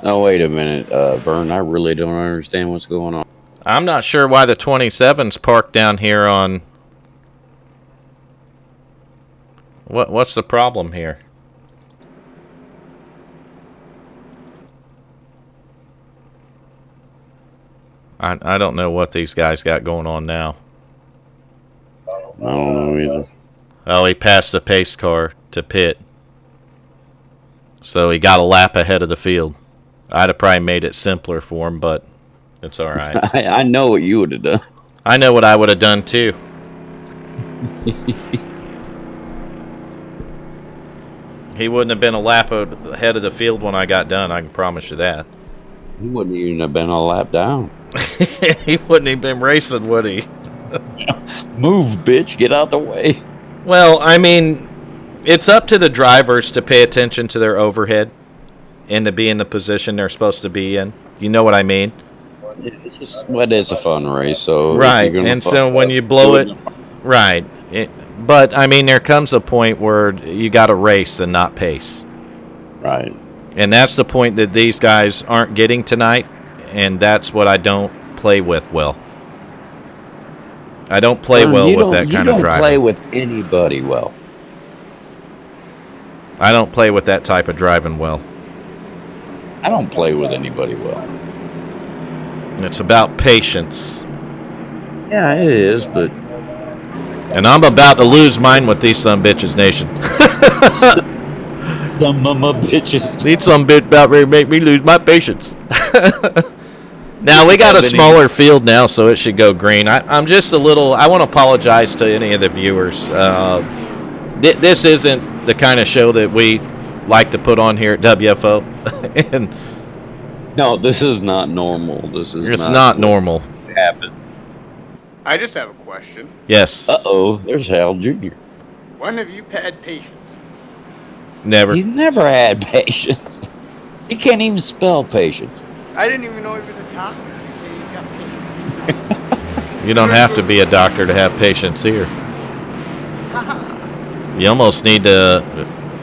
Oh, wait a minute, Vern. I really don't understand what's going on. I'm not sure why the 27's parked down here on... What's the problem here? I don't know what these guys got going on now. I don't know either. Oh, he passed the pace car to pit. So he got a lap ahead of the field. I'd have probably made it simpler for him, but it's all right. I know what you would have done. I know what I would have done, too. He wouldn't have been a lap ahead of the field when I got done, I can promise you that. He wouldn't even have been a lap down. He wouldn't have been racing, would he? Move, bitch. Get out the way. Well, I mean, it's up to the drivers to pay attention to their overhead and to be in the position they're supposed to be in. You know what I mean? It's just, well, it's a fun race, so... Right, and so when you blow it... Right. But, I mean, there comes a point where you got to race and not pace. Right. And that's the point that these guys aren't getting tonight, and that's what I don't play with well. I don't play well with that kind of driving. You don't play with anybody well. I don't play with that type of driving well. I don't play with anybody well. It's about patience. Yeah, it is, but... And I'm about to lose mine with these some bitches nation. Some mama bitches. Need some bitch about ready to make me lose my patience. Now, we got a smaller field now, so it should go green. I'm just a little... I want to apologize to any of the viewers. This isn't the kind of show that we like to put on here at WFO. And no, this is not normal. It's not normal. Happen. I just have a question. Yes. Uh-oh, there's Hal Jr. When have you had patience? Never. He's never had patience. He can't even spell patience. I didn't even know he was a doctor. You say he's got patience. You don't have to be a doctor to have patience here. You almost need to...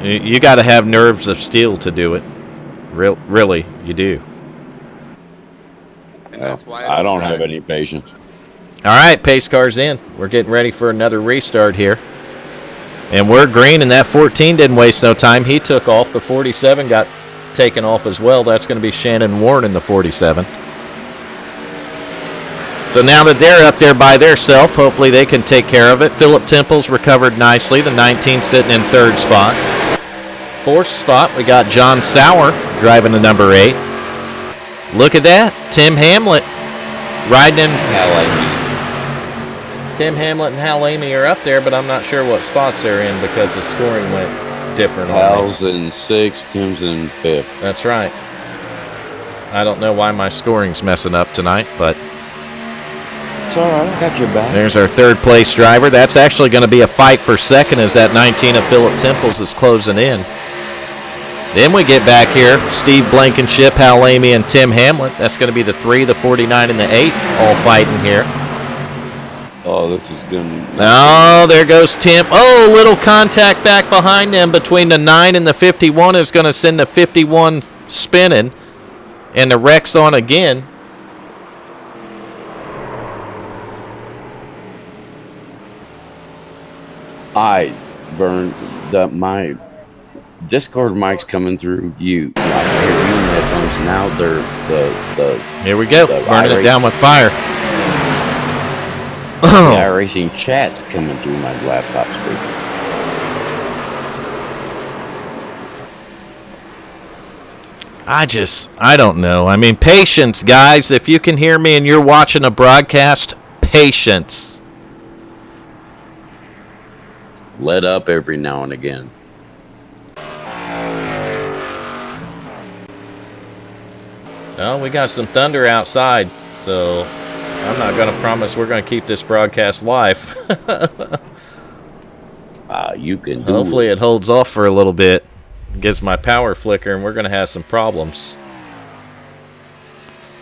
You got to have nerves of steel to do it. Really, you do. And that's why I don't have any patience. All right, pace car's in. We're getting ready for another restart here. And we're green, and that 14 didn't waste no time. He took off. The 47 got taken off as well. That's going to be Shannon Warren in the 47. So now that they're up there by theirself, hopefully they can take care of it. Philip Temple's recovered nicely. The 19 sitting in third spot. Fourth spot, we got John Sauer driving the number 8. Look at that. Tim Hamlet riding in. Tim Hamlet and Hal Amy are up there, but I'm not sure what spots they're in because the scoring went different. Hal's in 6th, Tim's in 5th. That's right. I don't know why my scoring's messing up tonight, but it's all right. I got your back. There's our third place driver. That's actually going to be a fight for second as that 19 of Philip Temples is closing in. Then we get back here. Steve Blankenship, Hal Amy, and Tim Hamlet. That's going to be the 3, the 49, and the 8 all fighting here. Oh, this is good. Oh, there goes Tim. Oh, little contact back behind them between the 9 and the 51 is going to send the 51 spinning. And the wreck's on again. I burned my Discord mic's coming through you. I hear you in the headphones. Now they're the Here we go. Burning it down with fire. The iRacing chat's coming through my laptop speaker. I don't know. I mean, patience, guys. If you can hear me and you're watching a broadcast, patience. Let up every now and again. Oh, we got some thunder outside, so I'm not going to promise we're going to keep this broadcast live. You can do Hopefully it holds off for a little bit. Gets my power flicker, and we're going to have some problems.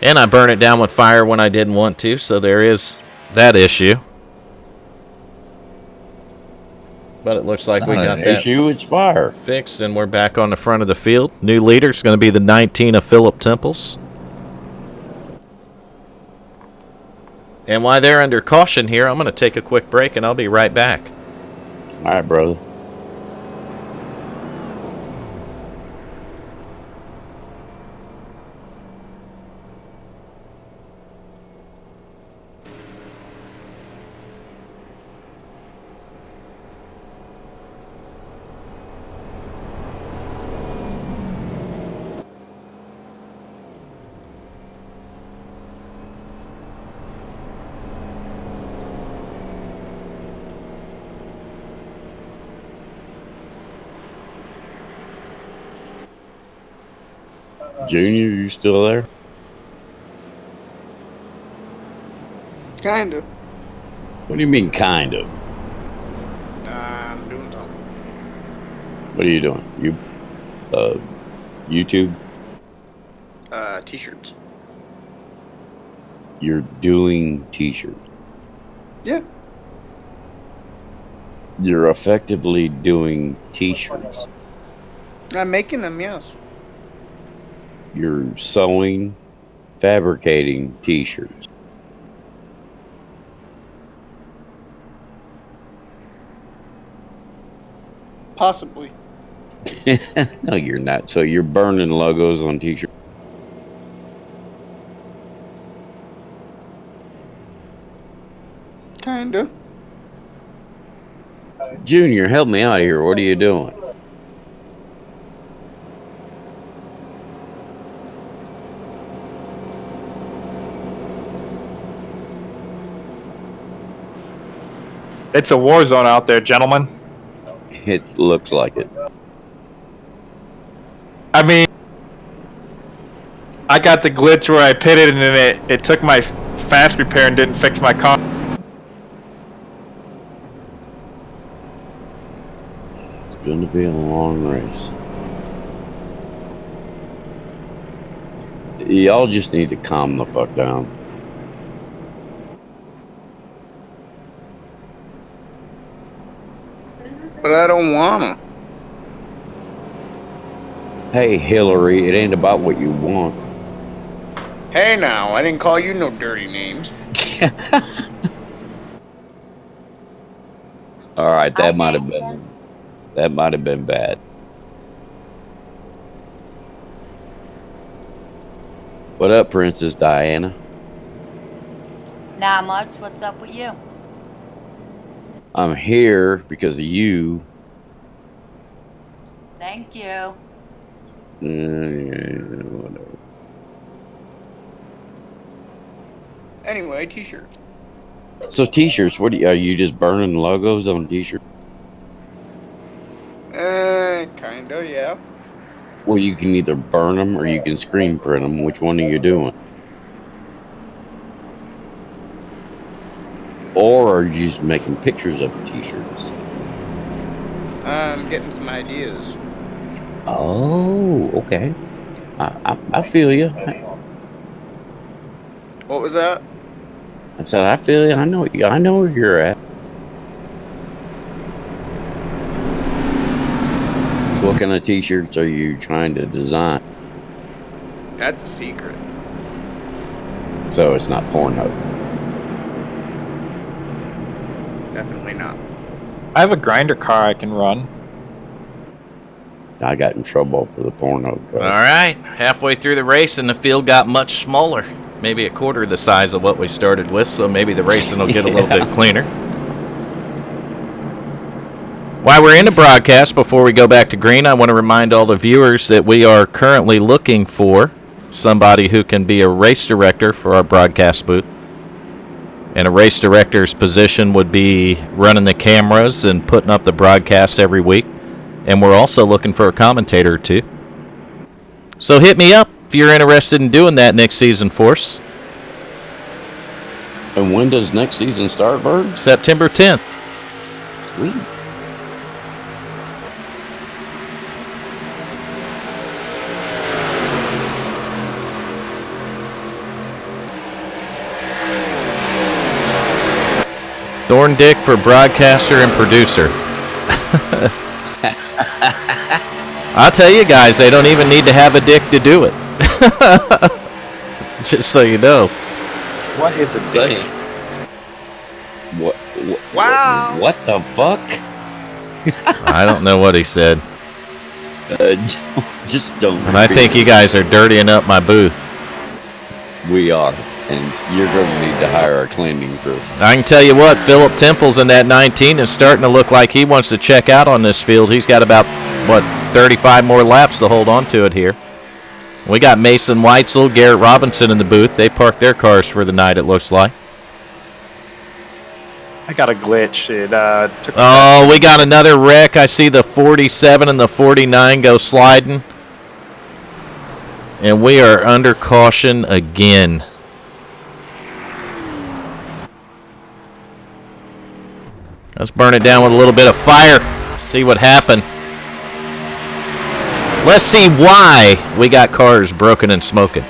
And I burn it down with fire when I didn't want to, so there is that issue. But it looks like we got that issue. It's fire fixed, and we're back on the front of the field. New leader is going to be the 19 of Philip Temples. And while they're under caution here, I'm going to take a quick break, and I'll be right back. All right, brother. Junior, you still there? Kind of. What do you mean, kind of? I'm doing something. What are you doing? YouTube? T-shirts. You're doing t-shirts. Yeah. You're effectively doing t-shirts. I'm making them, yes. You're sewing, fabricating t-shirts. Possibly. No, you're not. So you're burning logos on t-shirts. Kinda. Junior, help me out here. What are you doing? It's a war zone out there, gentlemen. It looks like it. I mean, I got the glitch where I pitted and then it took my fast repair and didn't fix my car. It's going to be a long race. Y'all just need to calm the fuck down. But I don't wanna. Hey, Hillary, it ain't about what you want. Hey now, I didn't call you no dirty names. All right, that might have been bad. What up, Princess Diana? Not much. What's up with you? I'm here because of you. Thank you. Whatever. Anyway, t-shirts. So t-shirts, are you just burning logos on t-shirts? Kinda, yeah. Well, you can either burn them or you can screen print them. Which one are you doing? Or are you just making pictures of t-shirts? I'm getting some ideas. Oh, okay. I feel you. What was that? I said I feel you. I know where you're at. So what kind of t-shirts are you trying to design? That's a secret. So it's not Pornhub. Definitely not. I have a grinder car I can run. I got in trouble for the Pornhub All code. right, halfway through the race, and the field got much smaller. Maybe a quarter the size of what we started with, so maybe the racing will get a little bit cleaner. While we're in the broadcast, before we go back to green, I want to remind all the viewers that we are currently looking for somebody who can be a race director for our broadcast booth. And a race director's position would be running the cameras and putting up the broadcasts every week. And we're also looking for a commentator or two. So hit me up if you're interested in doing that next season for us. And when does next season start, Bird? September 10th. Sweet. Thorn Dick for broadcaster and producer. I'll tell you guys, they don't even need to have a dick to do it. Just so you know. What is a dick? What? Wow. What the fuck? I don't know what he said. Just don't. And I think you guys are dirtying up my booth. We are, and you're going to need to hire a cleaning crew. I can tell you what, Philip Temple's in that 19 is starting to look like he wants to check out on this field. He's got about, 35 more laps to hold on to it here. We got Mason Weitzel, Garrett Robinson in the booth. They parked their cars for the night, it looks like. I got a glitch. It took. Oh, we got another wreck. I see the 47 and the 49 go sliding. And we are under caution again. Let's burn it down with a little bit of fire. See what happened. Let's see why we got cars broken and smoking.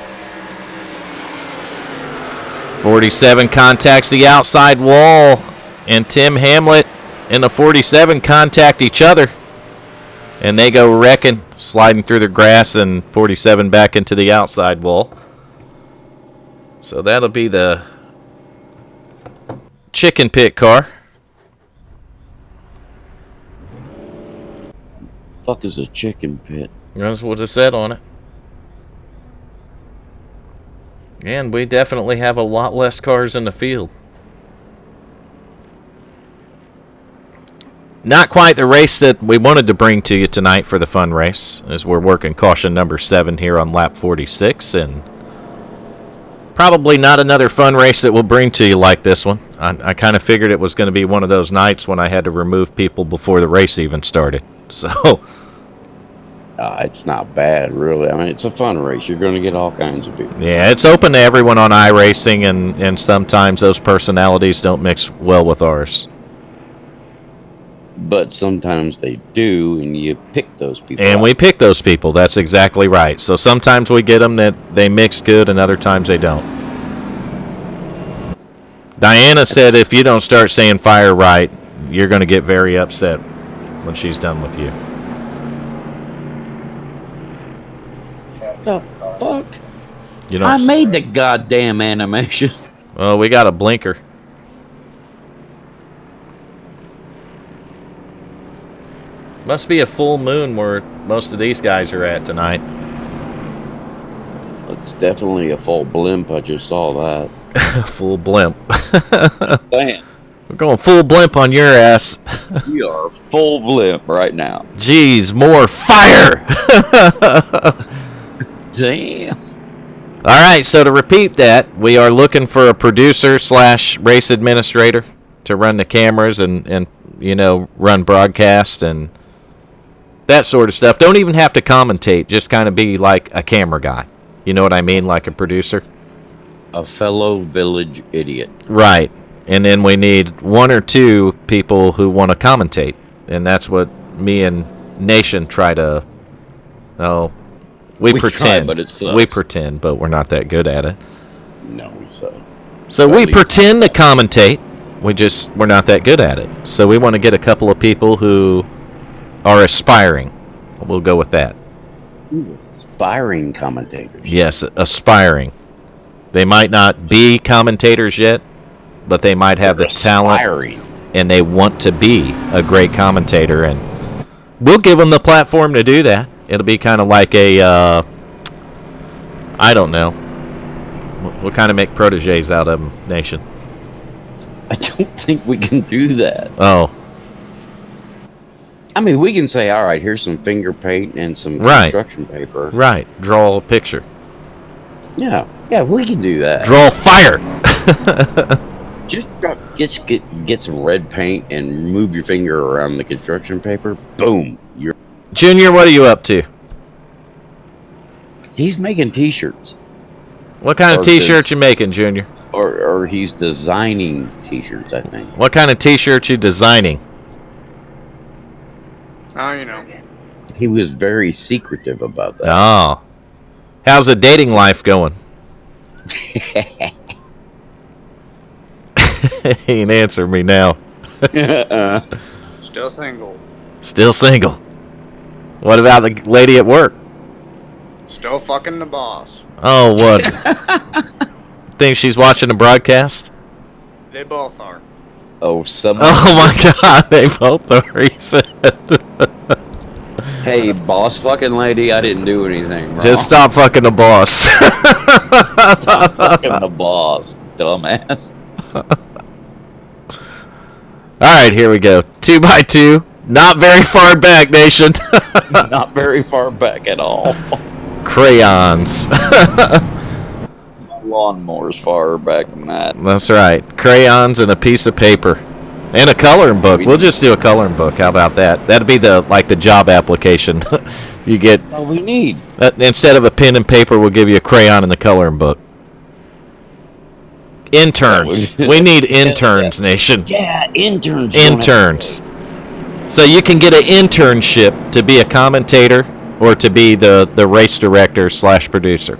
47 contacts the outside wall, and Tim Hamlet and the 47 contact each other. And they go wrecking, sliding through the grass, and 47 back into the outside wall. So that'll be the chicken pit car. Fuck is a chicken pit? That's what it said on it. And we definitely have a lot less cars in the field. Not quite the race that we wanted to bring to you tonight for the fun race, as we're working caution number 7 here on lap 46, and probably not another fun race that we'll bring to you like this one. I kind of figured it was going to be one of those nights when I had to remove people before the race even started. So It's not bad, really. I mean, it's a fun race. You're going to get all kinds of people. yeah, it's open to everyone on iRacing, and sometimes those personalities don't mix well with ours. But sometimes they do, and you pick those people. And out. we pick those people. That's exactly right. So sometimes we get them that they mix good, and other times they don't. Diana said if you don't start saying fire right, you're going to get very upset when she's done with you. What the fuck? You know, I made the goddamn animation. well, we got a blinker. Must be a full moon where most of these guys are at tonight. It's definitely a full blimp. I just saw that. Full blimp. Damn. We're going full blimp on your ass. We are full blimp right now. Jeez, more fire! Damn. All right, so to repeat that, we are looking for a producer / race administrator to run the cameras and run broadcast and that sort of stuff. Don't even have to commentate, just kind of be like a camera guy. You know what I mean, like a producer? A fellow village idiot. Right. And then we need 1 or 2 people who want to commentate. And that's what me and Nation try to... Oh, we pretend. Try, but it sucks. We pretend, but we're not that good at it. No, we suck. So Or we at least- pretend to commentate. We're not that good at it. So we want to get a couple of people who are aspiring. We'll go with that. Ooh, aspiring commentators. Yes, aspiring. They might not be commentators yet, but they might have the talent, Aspiring. and they want to be a great commentator, and we'll give them the platform to do that. It'll be kind of like a, I don't know. We'll kind of make proteges out of them, Nation. I don't think we can do that. Oh, I mean, we can say, all right, here's some finger paint and some Right. construction paper. right. Draw a picture. Yeah, we can do that. Draw fire. Just get some red paint and move your finger around the construction paper. Boom. Junior, what are you up to? He's making T-shirts, What kind of Or T-shirts you making, Junior? or he's designing T-shirts. I think. What kind of T-shirts you designing? Oh, you know. He was very secretive about that. Oh, how's the dating life going? He ain't answer me now. Still single. Still single. What about the lady at work? Still fucking the boss. Oh, what? Think she's watching the broadcast? They both are. Oh, someone. Oh my God, they both are. He said. Hey, boss fucking lady, I didn't do anything wrong. Just stop fucking the boss. Stop fucking the boss, dumbass. All right, here we go. 2x2. Not very far back, nation. Not very far back at all. Crayons. My lawnmower's far back than that. That's right. Crayons and a piece of paper. And a coloring book. We'll just do a coloring book. How about that? That'd be the job application. You get All we need. instead of a pen and paper, we'll give you a crayon and the coloring book. Interns. We need interns, nation. Yeah, interns. Interns. So you can get an internship to be a commentator or to be the race director / producer.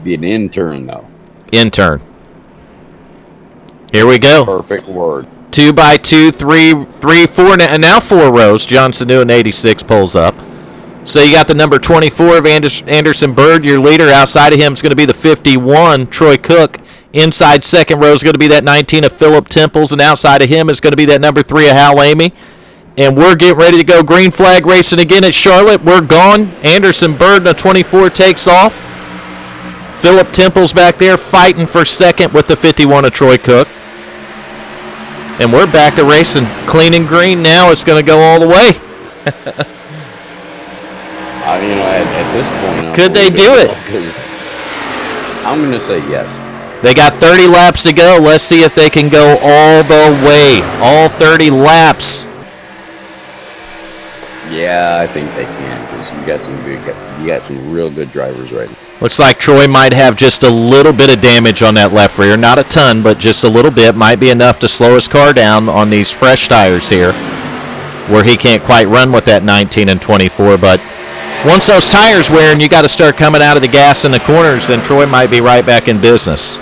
Be an intern though. Intern. Here we go. Perfect word. 2x2, 3, 4, and now 4 rows. Johnson New and 86 pulls up. So you got the number 24 of Anderson Bird, your leader. Outside of him is going to be the 51, Troy Cook. Inside second row is going to be that 19 of Philip Temples, and outside of him is going to be that number 3 of Hal Amy. And we're getting ready to go green flag racing again at Charlotte. We're gone. Anderson Bird, the 24, takes off. Philip Temples back there fighting for second with the 51 of Troy Cook. And we're back to racing clean and green now. It's going to go all the way. At this point, Could they do it? I'm going to say yes. They got 30 laps to go. Let's see if they can go all the way. All 30 laps. Yeah, I think they can because you got some real good drivers right now. Looks like Troy might have just a little bit of damage on that left rear. Not a ton, but just a little bit. Might be enough to slow his car down on these fresh tires here, where he can't quite run with that 19 and 24. But once those tires wear and you got to start coming out of the gas in the corners, then Troy might be right back in business.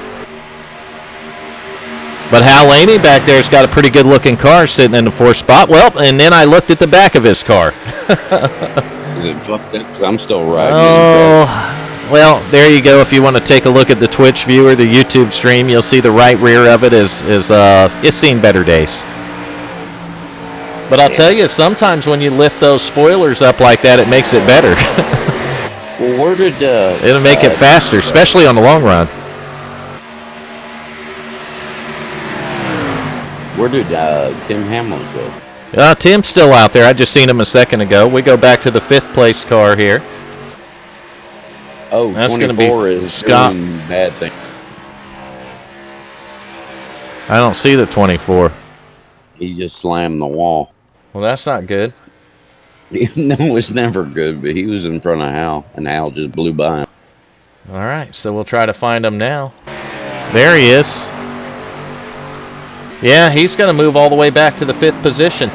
But Hal Amy back there's got a pretty good-looking car sitting in the 4th spot. Well, and then I looked at the back of his car. Is it fucked up? 'Cause I'm still riding. Oh, well, there you go. If you want to take a look at the Twitch view or the YouTube stream, you'll see the right rear of it it's seen better days. But I'll tell you, sometimes when you lift those spoilers up like that, it makes it better. Well, where did It'll make it faster, especially on the long run. Where did Tim Hamlin go? Tim's still out there. I just seen him a second ago. We go back to the 5th place car here. Oh, That's 24 gonna be is Scott. doing bad thing. I don't see the 24. He just slammed the wall. Well, that's not good. No, it's never good, but he was in front of Hal, and Hal just blew by him. All right, so we'll try to find him now. There he is. Yeah, he's going to move all the way back to the 5th position.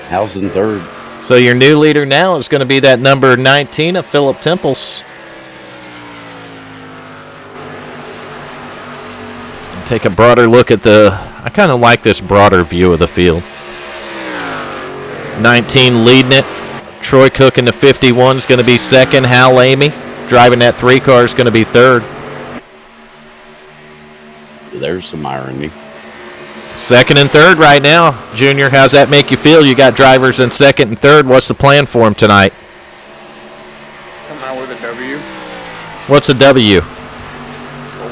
Hal's in 3rd. So your new leader now is going to be that number 19 of Philip Temples. Take a broader look at I kind of like this broader view of the field. 19 leading it. Troy Cook in the 51 is going to be 2nd. Hal Amy driving that 3 car is going to be 3rd. There's some irony. 2nd and 3rd right now. Junior, how's that make you feel? You got drivers in 2nd and 3rd. What's the plan for them tonight? Come out with a W. What's a W? A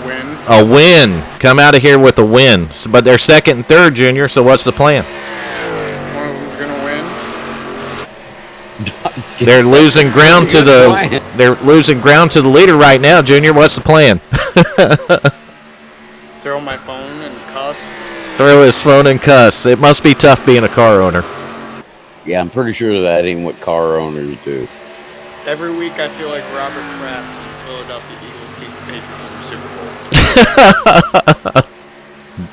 win. A win. Come out of here with a win. But they're 2nd and 3rd, Junior, so what's the plan? One of them's gonna win. They're losing ground to the leader right now, Junior. What's the plan? Throw my phone and cuss. Throw his phone and cuss. It must be tough being a car owner. Yeah, I'm pretty sure that ain't what car owners do. Every week I feel like Robert Kraft when the Philadelphia Eagles beat the Patriots in the Super Bowl.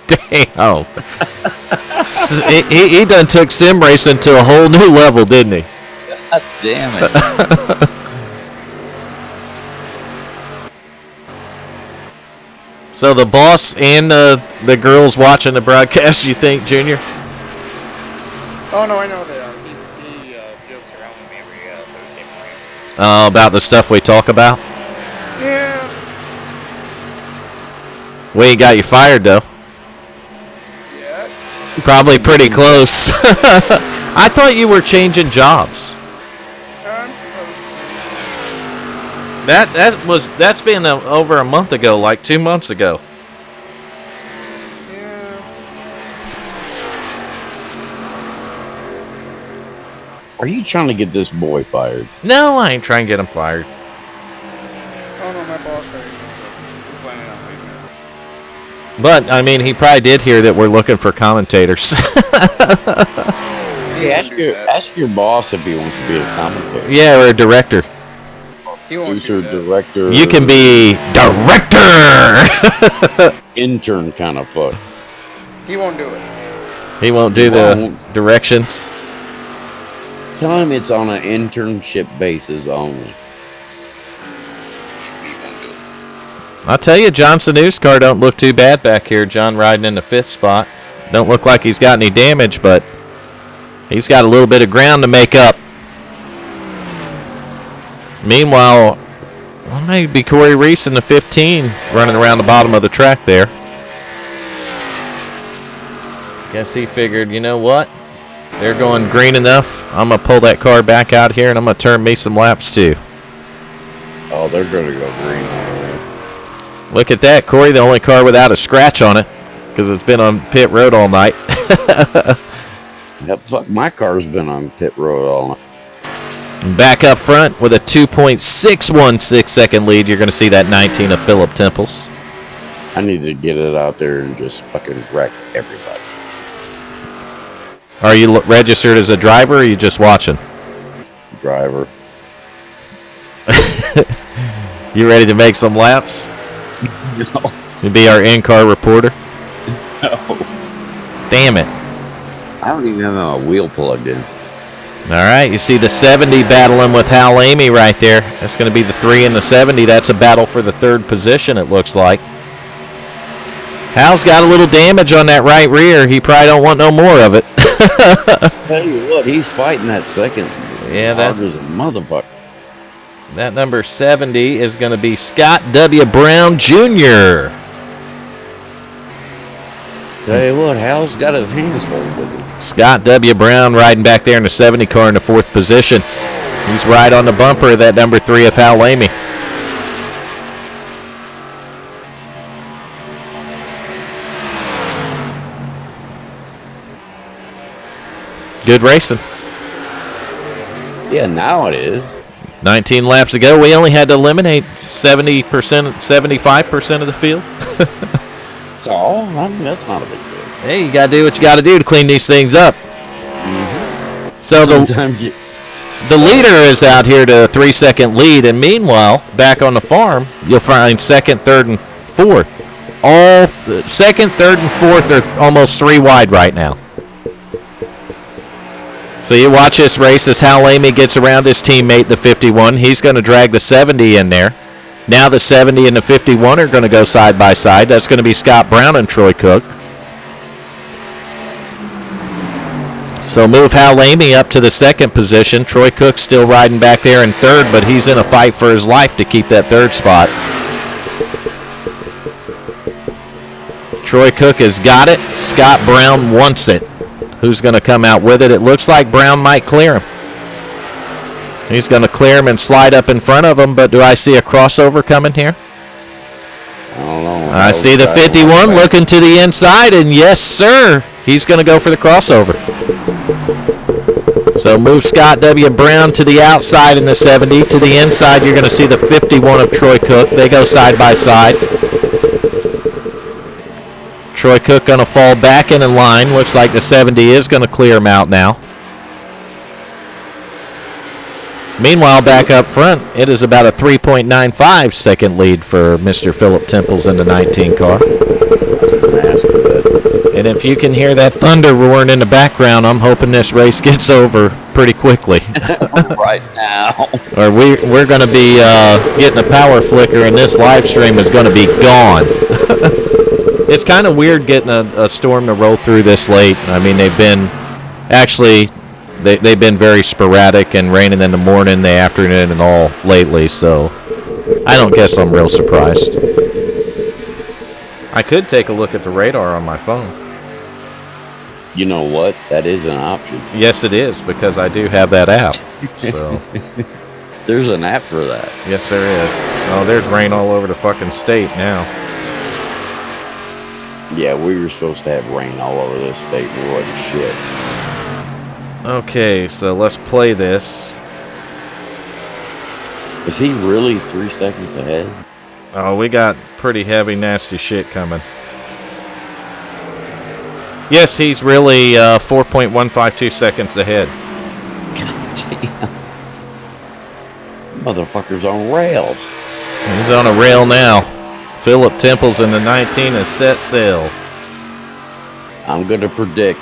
Damn. He done took sim racing to a whole new level, didn't he? God damn it. So the boss and the girls watching the broadcast, you think, Junior? Oh no, I know they are. He jokes around with me every Thursday morning. About the stuff we talk about? Yeah. We ain't got you fired, though. Probably pretty close. I thought you were changing jobs. That's been over a month ago, like 2 months ago. Yeah. Are you trying to get this boy fired? No, I ain't trying to get him fired. Oh no, my boss already we're planning on leaving. But I mean, he probably did hear that we're looking for commentators. Hey, ask your boss if he wants to be a commentator. Yeah, or a director. He won't do Producer, that. director. You can be director. Intern kind of fuck. He won't do it. He won't do the directions. Tell him it's on an internship basis only. He won't do it. I'll tell you, Johnson News car don't look too bad back here. John riding in the 5th spot. Don't look like he's got any damage, but he's got a little bit of ground to make up. Meanwhile, well, maybe Corey Reese in the 15 running around the bottom of the track there. Guess he figured, you know what? They're going green enough. I'm going to pull that car back out here, and I'm going to turn me some laps, too. Oh, they're going to go green. Look at that, Corey, the only car without a scratch on it, because it's been on pit road all night. Yep, fuck, my car's been on pit road all night. Back up front with a 2.616 second lead, you're going to see that 19 of Philip Temples. I need to get it out there and just fucking wreck everybody. Are you registered as a driver, or are you just watching? Driver. You ready to make some laps? No. You be our in-car reporter? No. Damn it. I don't even have a wheel plugged in. All right, you see the 70 battling with Hal Amy right there. That's going to be the 3 and the 70. That's a battle for the 3rd position, it looks like. Hal's got a little damage on that right rear. He probably don't want no more of it. Tell you what, he's fighting that second. Yeah, that is a motherfucker. That number 70 is going to be Scott W. Brown Jr. Tell you what, Hal's got his hands full with it. Scott W. Brown riding back there in the 70 car in the 4th position. He's right on the bumper of that number 3 of Hal Amy. Good racing. Yeah, now it is. 19 laps ago, we only had to eliminate 70%, 75% of the field. That's all. I mean, that's not a big deal. Hey, you got to do what you got to do to clean these things up. So the leader is out here to a 3-second lead, and meanwhile, back on the farm, you'll find 2nd, 3rd, and 4th. All 2nd, 3rd, and 4th are almost 3 wide right now. So you watch this race as Hal Amy gets around his teammate, the 51. He's going to drag the 70 in there. Now the 70 and the 51 are going to go side by side. That's going to be Scott Brown and Troy Cook. So move Hal Amy up to the 2nd position. Troy Cook still riding back there in 3rd, but he's in a fight for his life to keep that 3rd spot. Troy Cook has got it. Scott Brown wants it. Who's going to come out with it? It looks like Brown might clear him. He's going to clear him and slide up in front of him, but do I see a crossover coming here? I don't know. I see the 51 looking to the inside, and yes, sir, he's going to go for the crossover. So move Scott W. Brown to the outside in the 70. To the inside, you're going to see the 51 of Troy Cook. They go side by side. Troy Cook going to fall back in line. Looks like the 70 is going to clear him out now. Meanwhile, back up front, it is about a 3.95 second lead for Mr. Philip Temples in the 19 car. And if you can hear that thunder roaring in the background, I'm hoping this race gets over pretty quickly. Right now. Or we're going to be getting a power flicker, and this live stream is going to be gone. It's kind of weird getting a storm to roll through this late. I mean, they've been very sporadic and raining in the morning, the afternoon, and all lately. So I don't guess I'm real surprised. I could take a look at the radar on my phone. You know what? That is an option. Yes, it is, because I do have that app. So, There's an app for that. yes, there is. Oh, there's rain all over the fucking state now. Yeah, we were supposed to have rain all over this state, and it wasn't shit. Okay, so let's play this. Is he really 3 seconds ahead? Oh, we got pretty heavy, nasty shit coming. Yes, he's really 4.152 seconds ahead. God damn. Motherfucker's on rails. He's on a rail now. Philip Temple's in the 19 is set sail. I'm going to predict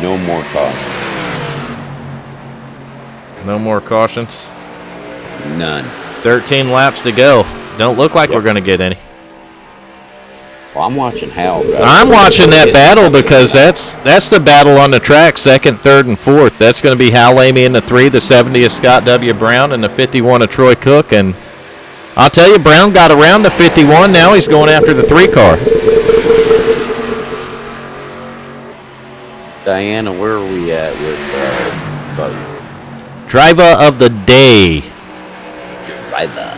no more caution. No more cautions. None. 13 laps to go. Don't look like we're going to get any. Well, I'm watching Hal. I'm watching that battle because that's the battle on the track, second, third, and fourth. That's going to be Hal Amy in the 3, the 70 of Scott W. Brown, and the 51 of Troy Cook. And I'll tell you, Brown got around the 51. Now he's going after the 3 car. Diana, where are we at with vote? Driver of the day. Driver.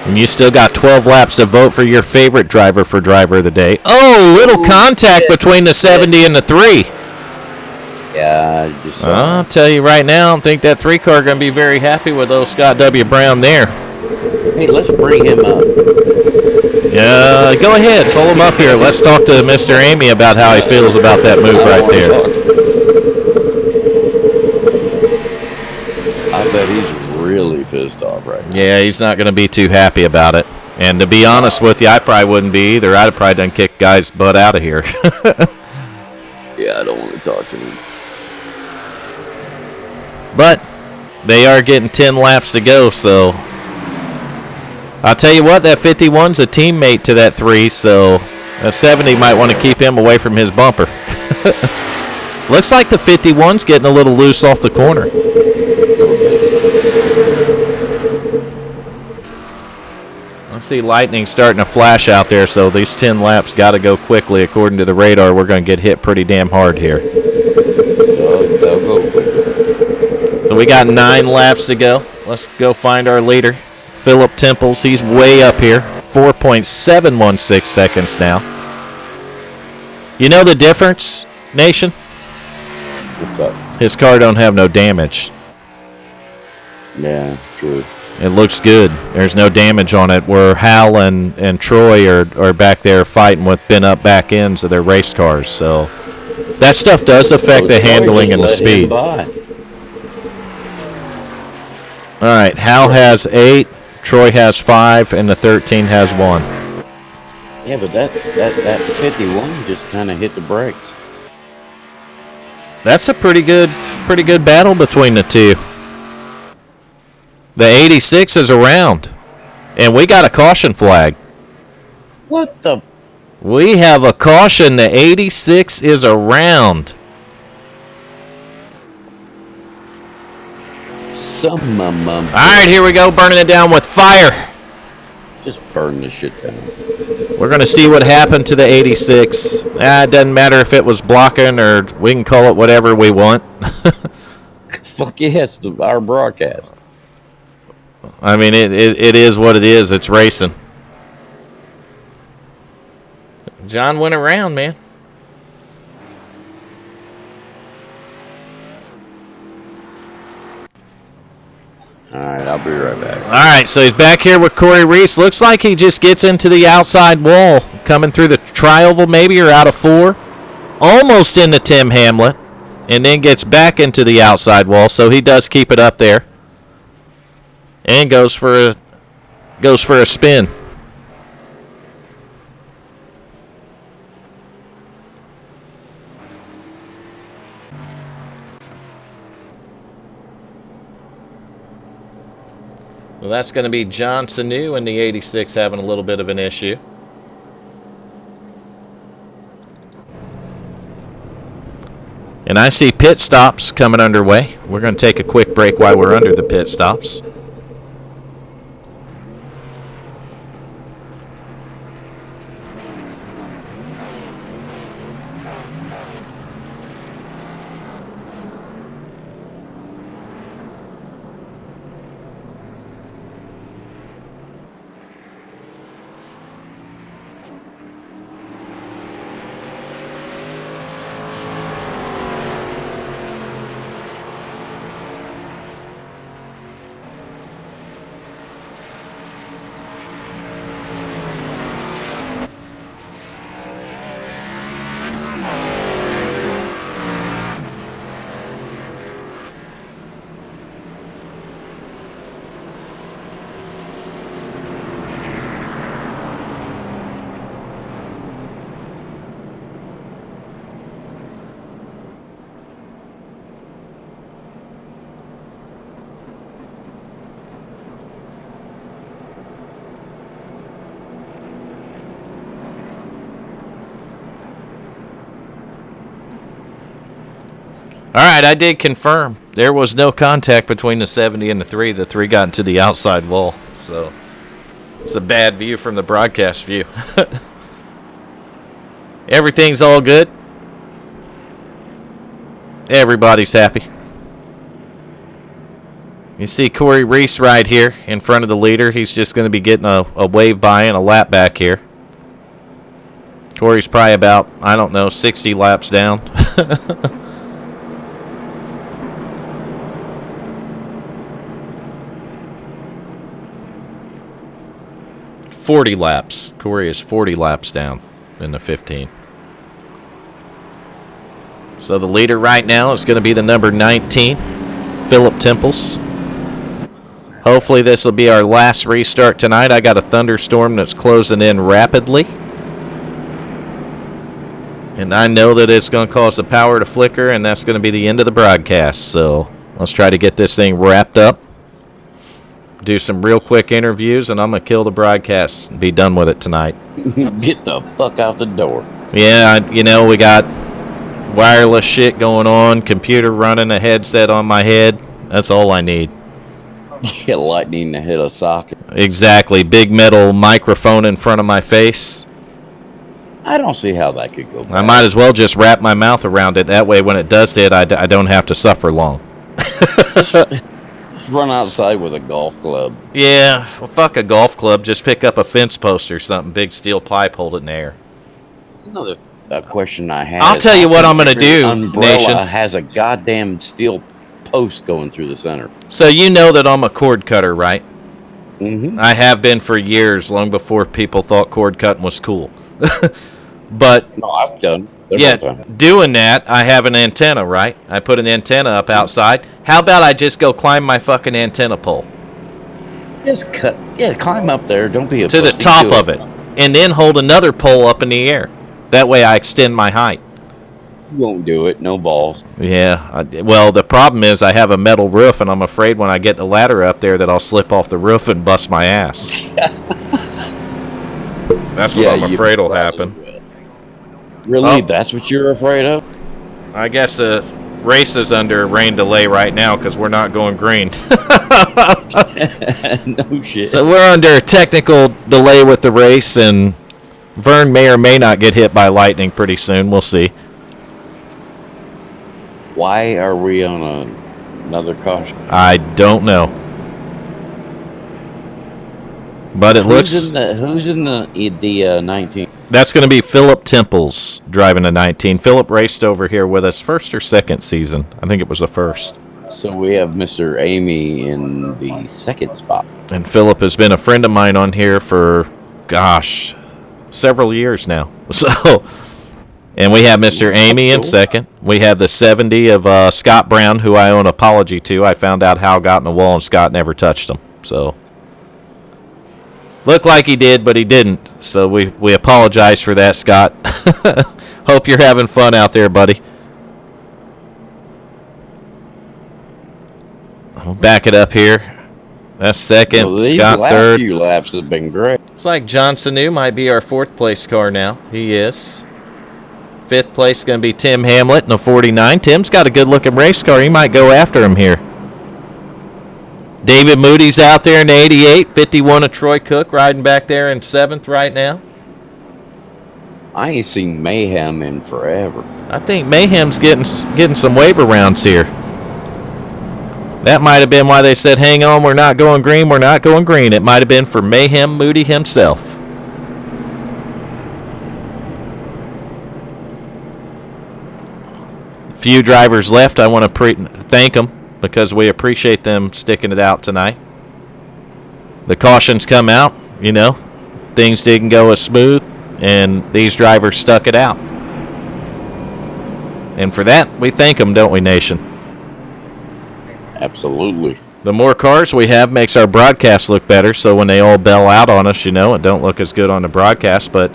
And you still got 12 laps to vote for your favorite driver for driver of the day. Oh, little contact between the 70 and the 3. Yeah, I just I'll tell you right now, I don't think that 3 car going to be very happy with old Scott W. Brown there. Hey, let's bring him up. Yeah, go ahead, pull him up here. Let's talk to Mr. Amy about how he feels about that move right there. I bet he's really pissed off right now. Yeah, he's not going to be too happy about it. And to be honest with you, I probably wouldn't be either. I'd have probably done kick guys' butt out of here. Yeah, I don't want to talk to him. But they are getting 10 laps to go, so I'll tell you what, that 51's a teammate to that 3, so a 70 might want to keep him away from his bumper. Looks like the 51's getting a little loose off the corner. I see lightning starting to flash out there, so these 10 laps got to go quickly. According to the radar, we're going to get hit pretty damn hard here. So we got 9 laps to go. Let's go find our leader, Philip Temples. He's way up here, 4.716 seconds now. You know the difference, Nation? What's up? His car don't have no damage. Yeah, true. It looks good. There's no damage on it. Where Hal and Troy are back there fighting with bent-up back ends of their race cars. So that stuff does affect the handling and the speed. All right, Hal has 8, Troy has 5, and the 13 has 1. Yeah, but that 51 just kind of hit the brakes. That's a pretty good battle between the two. The 86 is around, and we got a caution flag. What the? We have a caution. The 86 is around. All right, here we go, burning it down with fire. Just burn this shit down. We're going to see what happened to the 86. It doesn't matter if it was blocking or we can call it whatever we want. Fuck yeah, it's our broadcast. I mean, it is what it is. It's racing. John went around, man. All right, I'll be right back. All right, so he's back here with Corey Reese. Looks like he just gets into the outside wall, coming through the tri-oval maybe, or out of 4. Almost into Tim Hamlet, and then gets back into the outside wall, so he does keep it up there. And goes for a spin. Well, that's going to be John Sanu in the 86 having a little bit of an issue. And I see pit stops coming underway. We're going to take a quick break while we're under the pit stops. All right, I did confirm. There was no contact between the 70 and the 3. The 3 got into the outside wall. So it's a bad view from the broadcast view. Everything's all good. Everybody's happy. You see Corey Reese right here in front of the leader. He's just going to be getting a wave by and a lap back here. Corey's probably about, I don't know, 60 laps down. 40 laps. Corey is 40 laps down in the 15. So the leader right now is going to be the number 19, Philip Temples. Hopefully this will be our last restart tonight. I got a thunderstorm that's closing in rapidly. And I know that it's going to cause the power to flicker, and that's going to be the end of the broadcast. So let's try to get this thing wrapped up. Do some real quick interviews, and I'm going to kill the broadcast and be done with it tonight. Get the fuck out the door. Yeah, we got wireless shit going on, computer running, a headset on my head. That's all I need. Get lightning to hit a socket. Exactly. Big metal microphone in front of my face. I don't see how that could go bad. I might as well just wrap my mouth around it. That way when it does hit, I don't have to suffer long. Run outside with a golf club. Yeah, well, fuck a golf club. Just pick up a fence post or something. Big steel pipe, hold it in the air. Another question I have. I'll tell you what I'm going to do, Umbrella Nation. has a goddamn steel post going through the center. So you know that I'm a cord cutter, right? Mm-hmm. I have been for years, long before people thought cord cutting was cool. But No, I've done. yeah, doing that, I have an antenna, right? I put an antenna up outside. How about I just go climb my fucking antenna pole Just climb up there. Don't be a to the pussy. top Do of it, and then hold another pole up in the air. That way I extend my height. You won't do it. No balls. Yeah, well, the problem is I have a metal roof, and I'm afraid when I get the ladder up there that I'll slip off the roof and bust my ass. That's what I'm afraid will happen. Really? Oh. That's what you're afraid of? I guess the race is under rain delay right now because we're not going green. No shit. So we're under a technical delay with the race, and Vern may or may not get hit by lightning pretty soon. We'll see. Why are we on another caution? I don't know. But it looks... Who's in the 19? That's going to be Philip Temples driving a 19. Philip raced over here with us first or second season. I think it was the first. So we have Mr. Amy in the second spot. And Philip has been a friend of mine on here for, gosh, several years now. So, and we have Mr. Amy in second. We have the 70 of Scott Brown, who I owe an apology to. I found out Hal got in the wall and Scott never touched him. So, looked like he did, but he didn't. So we apologize for that, Scott. Hope you're having fun out there, buddy. I'll back it up here. That's second. Well, these Scott last third. few laps have been great. It's like Johnson New might be our fourth place car now. He is. Fifth place is going to be Tim Hamlet in a 49. Tim's got a good looking race car. He might go after him here. David Moody's out there in the 88. 51 of Troy Cook riding back there in seventh right now. I ain't seen Mayhem in forever. I think Mayhem's getting some waiver rounds here. That might have been why they said, hang on, we're not going green, we're not going green. It might have been for Mayhem Moody himself. Few drivers left. I want to thank them because we appreciate them sticking it out tonight. The cautions come out, things didn't go as smooth, and these drivers stuck it out. And for that, we thank them, don't we, Nation? Absolutely. The more cars we have makes our broadcast look better, so when they all bail out on us, it don't look as good on the broadcast, but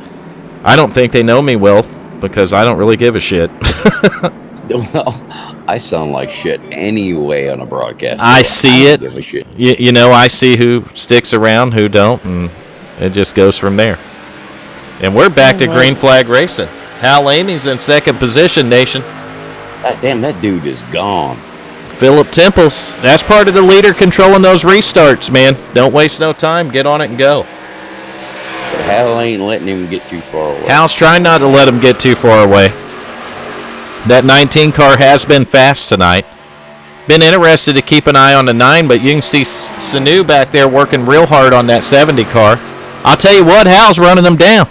I don't think they know me well because I don't really give a shit. Well, I sound like shit anyway on a broadcast. I see it. Give a shit. I see who sticks around, who don't, and it just goes from there. And we're back to green flag racing. Hal Amy's in second position, Nation. God damn, that dude is gone. Philip Temples. That's part of the leader controlling those restarts, man. Don't waste no time. Get on it and go. But Hal ain't letting him get too far away. Hal's trying not to let him get too far away. That 19 car has been fast tonight. Been interested to keep an eye on the 9, but you can see Sanu back there working real hard on that 70 car. I'll tell you what, Hal's running them down.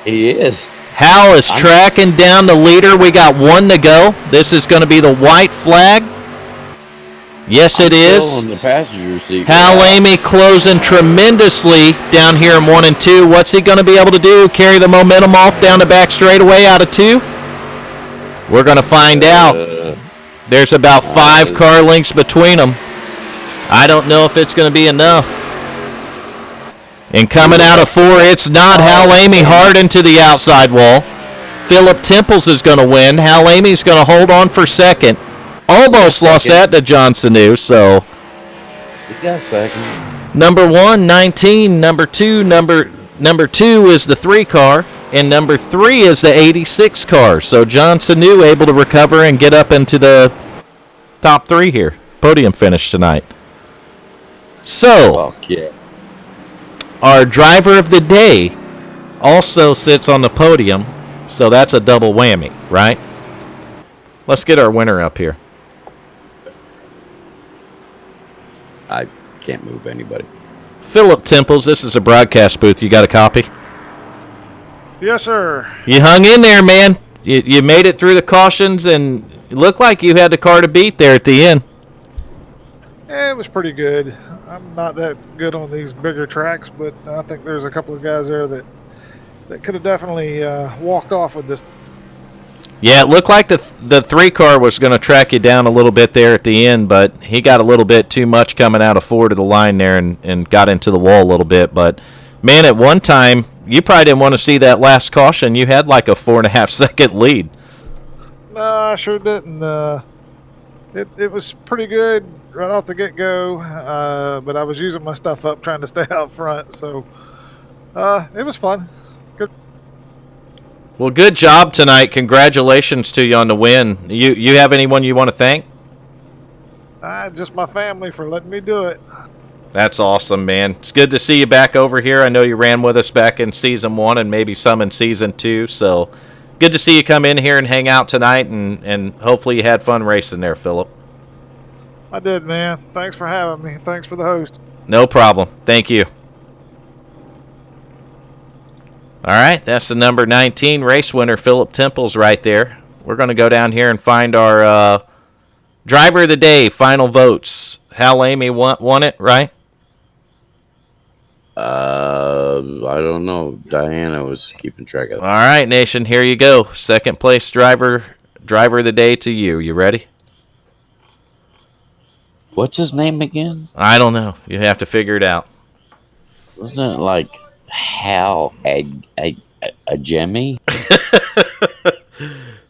He is. Hal is tracking down the leader. We got 1 to go. This is going to be the white flag. Yes, it is. Still in the passenger seat. Hal Amy closing tremendously down here in 1 and 2. What's he going to be able to do? Carry the momentum off down the back straightaway out of 2? We're going to find out. There's about 5 car lengths between them. I don't know if it's going to be enough. And coming out of 4, it's not. Hal Amy hard into the outside wall. Philip Temples is going to win. Hal Amy's going to hold on for second. Almost lost that to John Sanu, so. He got second. Number 1, 19. Number 2 is the 3 car. And number 3 is the 86 car. So John Sanu able to recover and get up into the top 3 here. Podium finish tonight. So, our driver of the day also sits on the podium. So that's a double whammy, right? Let's get our winner up here. I can't move anybody. Philip Temples, this is a broadcast booth. You got a copy? Yes, sir. You hung in there, man. You made it through the cautions, and it looked like you had the car to beat there at the end. It was pretty good. I'm not that good on these bigger tracks, but I think there's a couple of guys there that could have definitely walked off with this. Yeah, it looked like the 3 car was going to track you down a little bit there at the end, but he got a little bit too much coming out of 4 to the line there and got into the wall a little bit. But, man, at one time, you probably didn't want to see that last caution. You had like a 4.5 second lead. No, I sure didn't. It was pretty good right off the get-go, but I was using my stuff up trying to stay out front, so it was fun. Good. Well, good job tonight. Congratulations to you on the win. You have anyone you want to thank? Just my family for letting me do it. That's awesome, man. It's good to see you back over here. I know you ran with us back in Season 1 and maybe some in Season 2, so good to see you come in here and hang out tonight, and hopefully you had fun racing there, Philip. I did, man. Thanks for having me. Thanks for the host. No problem. Thank you. All right, that's the number 19 race winner, Philip Temples, right there. We're going to go down here and find our driver of the day, final votes. Hal Amy won it, right? I don't know. Diana was keeping track of All right, Nation, here you go. Second place driver of the day to you. You ready? What's his name again? I don't know. You have to figure it out. Wasn't it like Hal a Jemmy?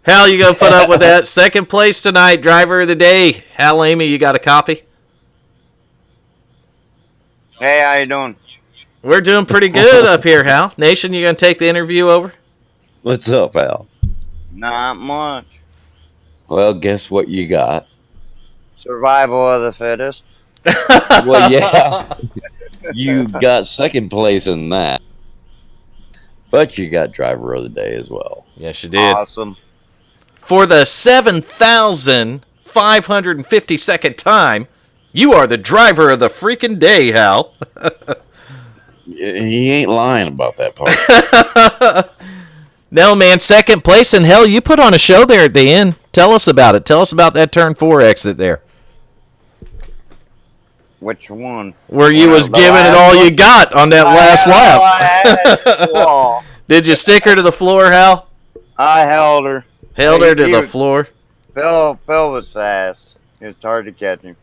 Hal, you gonna put up with that? Second place tonight, driver of the day. Hal Amy, you got a copy? Hey, how you doing? We're doing pretty good up here, Hal. Nation, you gonna take the interview over? What's up, Hal? Not much. Well, guess what you got? Survival of the fittest. Well, yeah. You got second place in that. But you got driver of the day as well. Yes, you did. Awesome. For the 7,552nd time, you are the driver of the freaking day, Hal. He ain't lying about that part. No, man, second place, and hell, you put on a show there at the end. Tell us about it. Tell us about that turn 4 exit there. Which one? Where you was giving it all you got on that last lap. Did you stick her to the floor, Hal? I held her. Held her to the floor. Phil was fast. It was hard to catch him.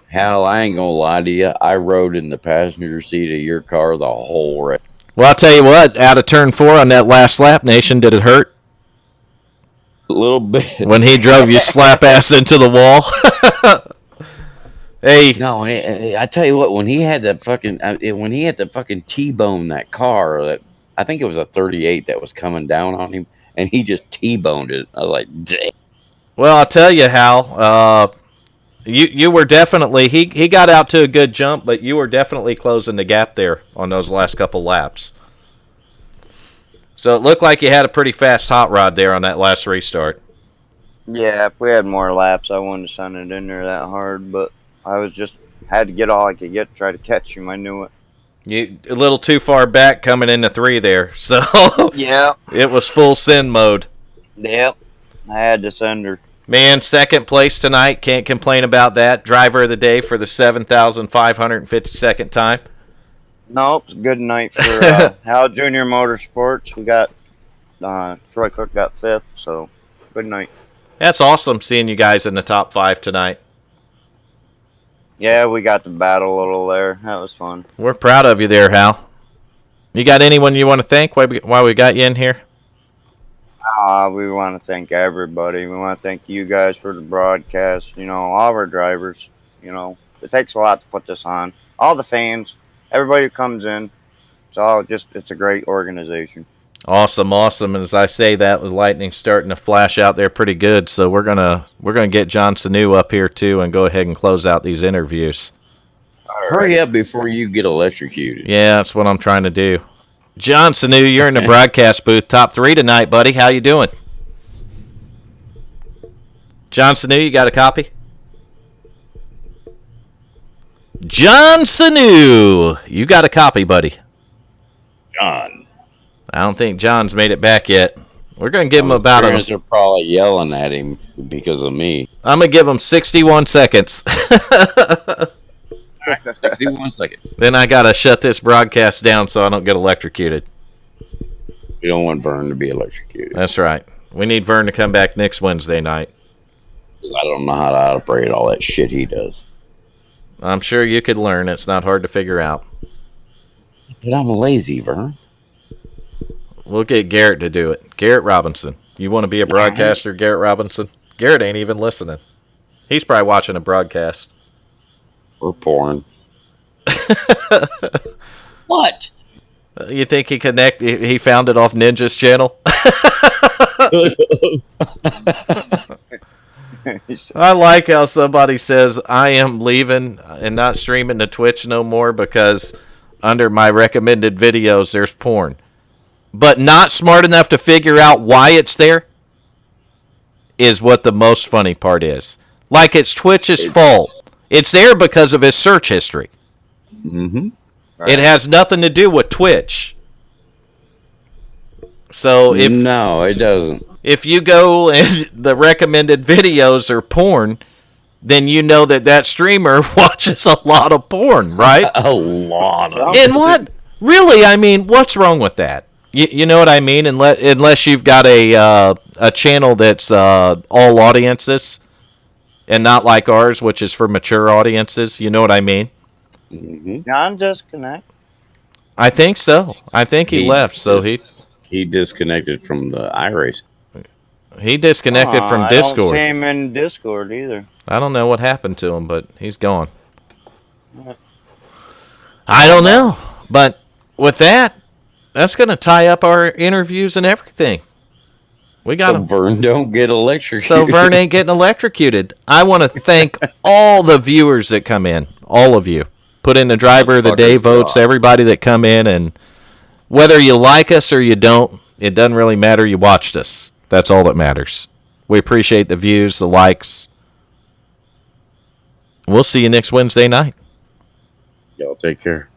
Hal, I ain't gonna lie to you. I rode in the passenger seat of your car the whole race. Well, I'll tell you what, out of turn 4 on that last lap, Nation, did it hurt? A little bit. When he drove you slap ass into the wall? Hey. No, I tell you what, when he had that fucking T-bone that car, that I think it was a 38 that was coming down on him, and he just T-boned it. I was like, dang. Well, I'll tell you, Hal. You were definitely he got out to a good jump, but you were definitely closing the gap there on those last couple laps. So it looked like you had a pretty fast hot rod there on that last restart. Yeah, if we had more laps, I wouldn't have sent it in there that hard, but I was just had to get all I could get to try to catch him. I knew it. You a little too far back coming into 3 there, so Yeah. it was full send mode. Yep. I had to send her. Man, second place tonight. Can't complain about that. Driver of the day for the 7,552nd time. Nope, it's a good night for Hal Junior Motorsports. We got Troy Cook got 5th, so good night. That's awesome seeing you guys in the top 5 tonight. Yeah, we got to battle a little there. That was fun. We're proud of you there, Hal. You got anyone you want to thank while we got you in here? We want to thank everybody. We want to thank you guys for the broadcast. You know, all of our drivers. You know, it takes a lot to put this on. All the fans, everybody who comes in. It's a great organization. Awesome. And as I say that, the lightning's starting to flash out there pretty good. So we're gonna get John Sanu up here too and go ahead and close out these interviews. Hurry up before you get electrocuted. Yeah, that's what I'm trying to do. John Sanu, you're in the broadcast booth. Top 3 tonight, buddy. How you doing? John Sanu, you got a copy? John Sanu, you got a copy, buddy. John. I don't think John's made it back yet. We're going to give him about a... They're probably yelling at him because of me. I'm going to give him 61 seconds. 61 seconds. Then I got to shut this broadcast down so I don't get electrocuted. We don't want Vern to be electrocuted. That's right. We need Vern to come back next Wednesday night. I don't know how to operate all that shit he does. I'm sure you could learn. It's not hard to figure out. But I'm lazy, Vern. We'll get Garrett to do it. Garrett Robinson. You want to be a broadcaster, Garrett Robinson? Garrett ain't even listening. He's probably watching a broadcast. We're porn. What? You think he found it off Ninja's channel? I like how somebody says, I am leaving and not streaming to Twitch no more because under my recommended videos there's porn. But not smart enough to figure out why it's there is what the most funny part is. Like it's Twitch's fault. It's there because of his search history. Mm-hmm. Right. It has nothing to do with Twitch. So No, it doesn't. If you go and the recommended videos are porn, then you know that streamer watches a lot of porn, right? A lot of. And what? Really? I mean, what's wrong with that? You know what I mean? Unless you've got a channel that's all audiences and not like ours, which is for mature audiences. You know what I mean? Mm-hmm. John disconnect. I think so. I think he left, so he disconnected from the iRace. he disconnected from I Discord. don't see him in Discord either. I don't know what happened to him, but he's gone. I don't know. But with that, that's going to tie up our interviews and everything. We got So Vern don't get electrocuted. So Vern ain't getting electrocuted. I want to thank all the viewers that come in. All of you. Put in the driver of the day votes, everybody that come in. And whether you like us or you don't, it doesn't really matter. You watched us. That's all that matters. We appreciate the views, the likes. We'll see you next Wednesday night. Y'all take care.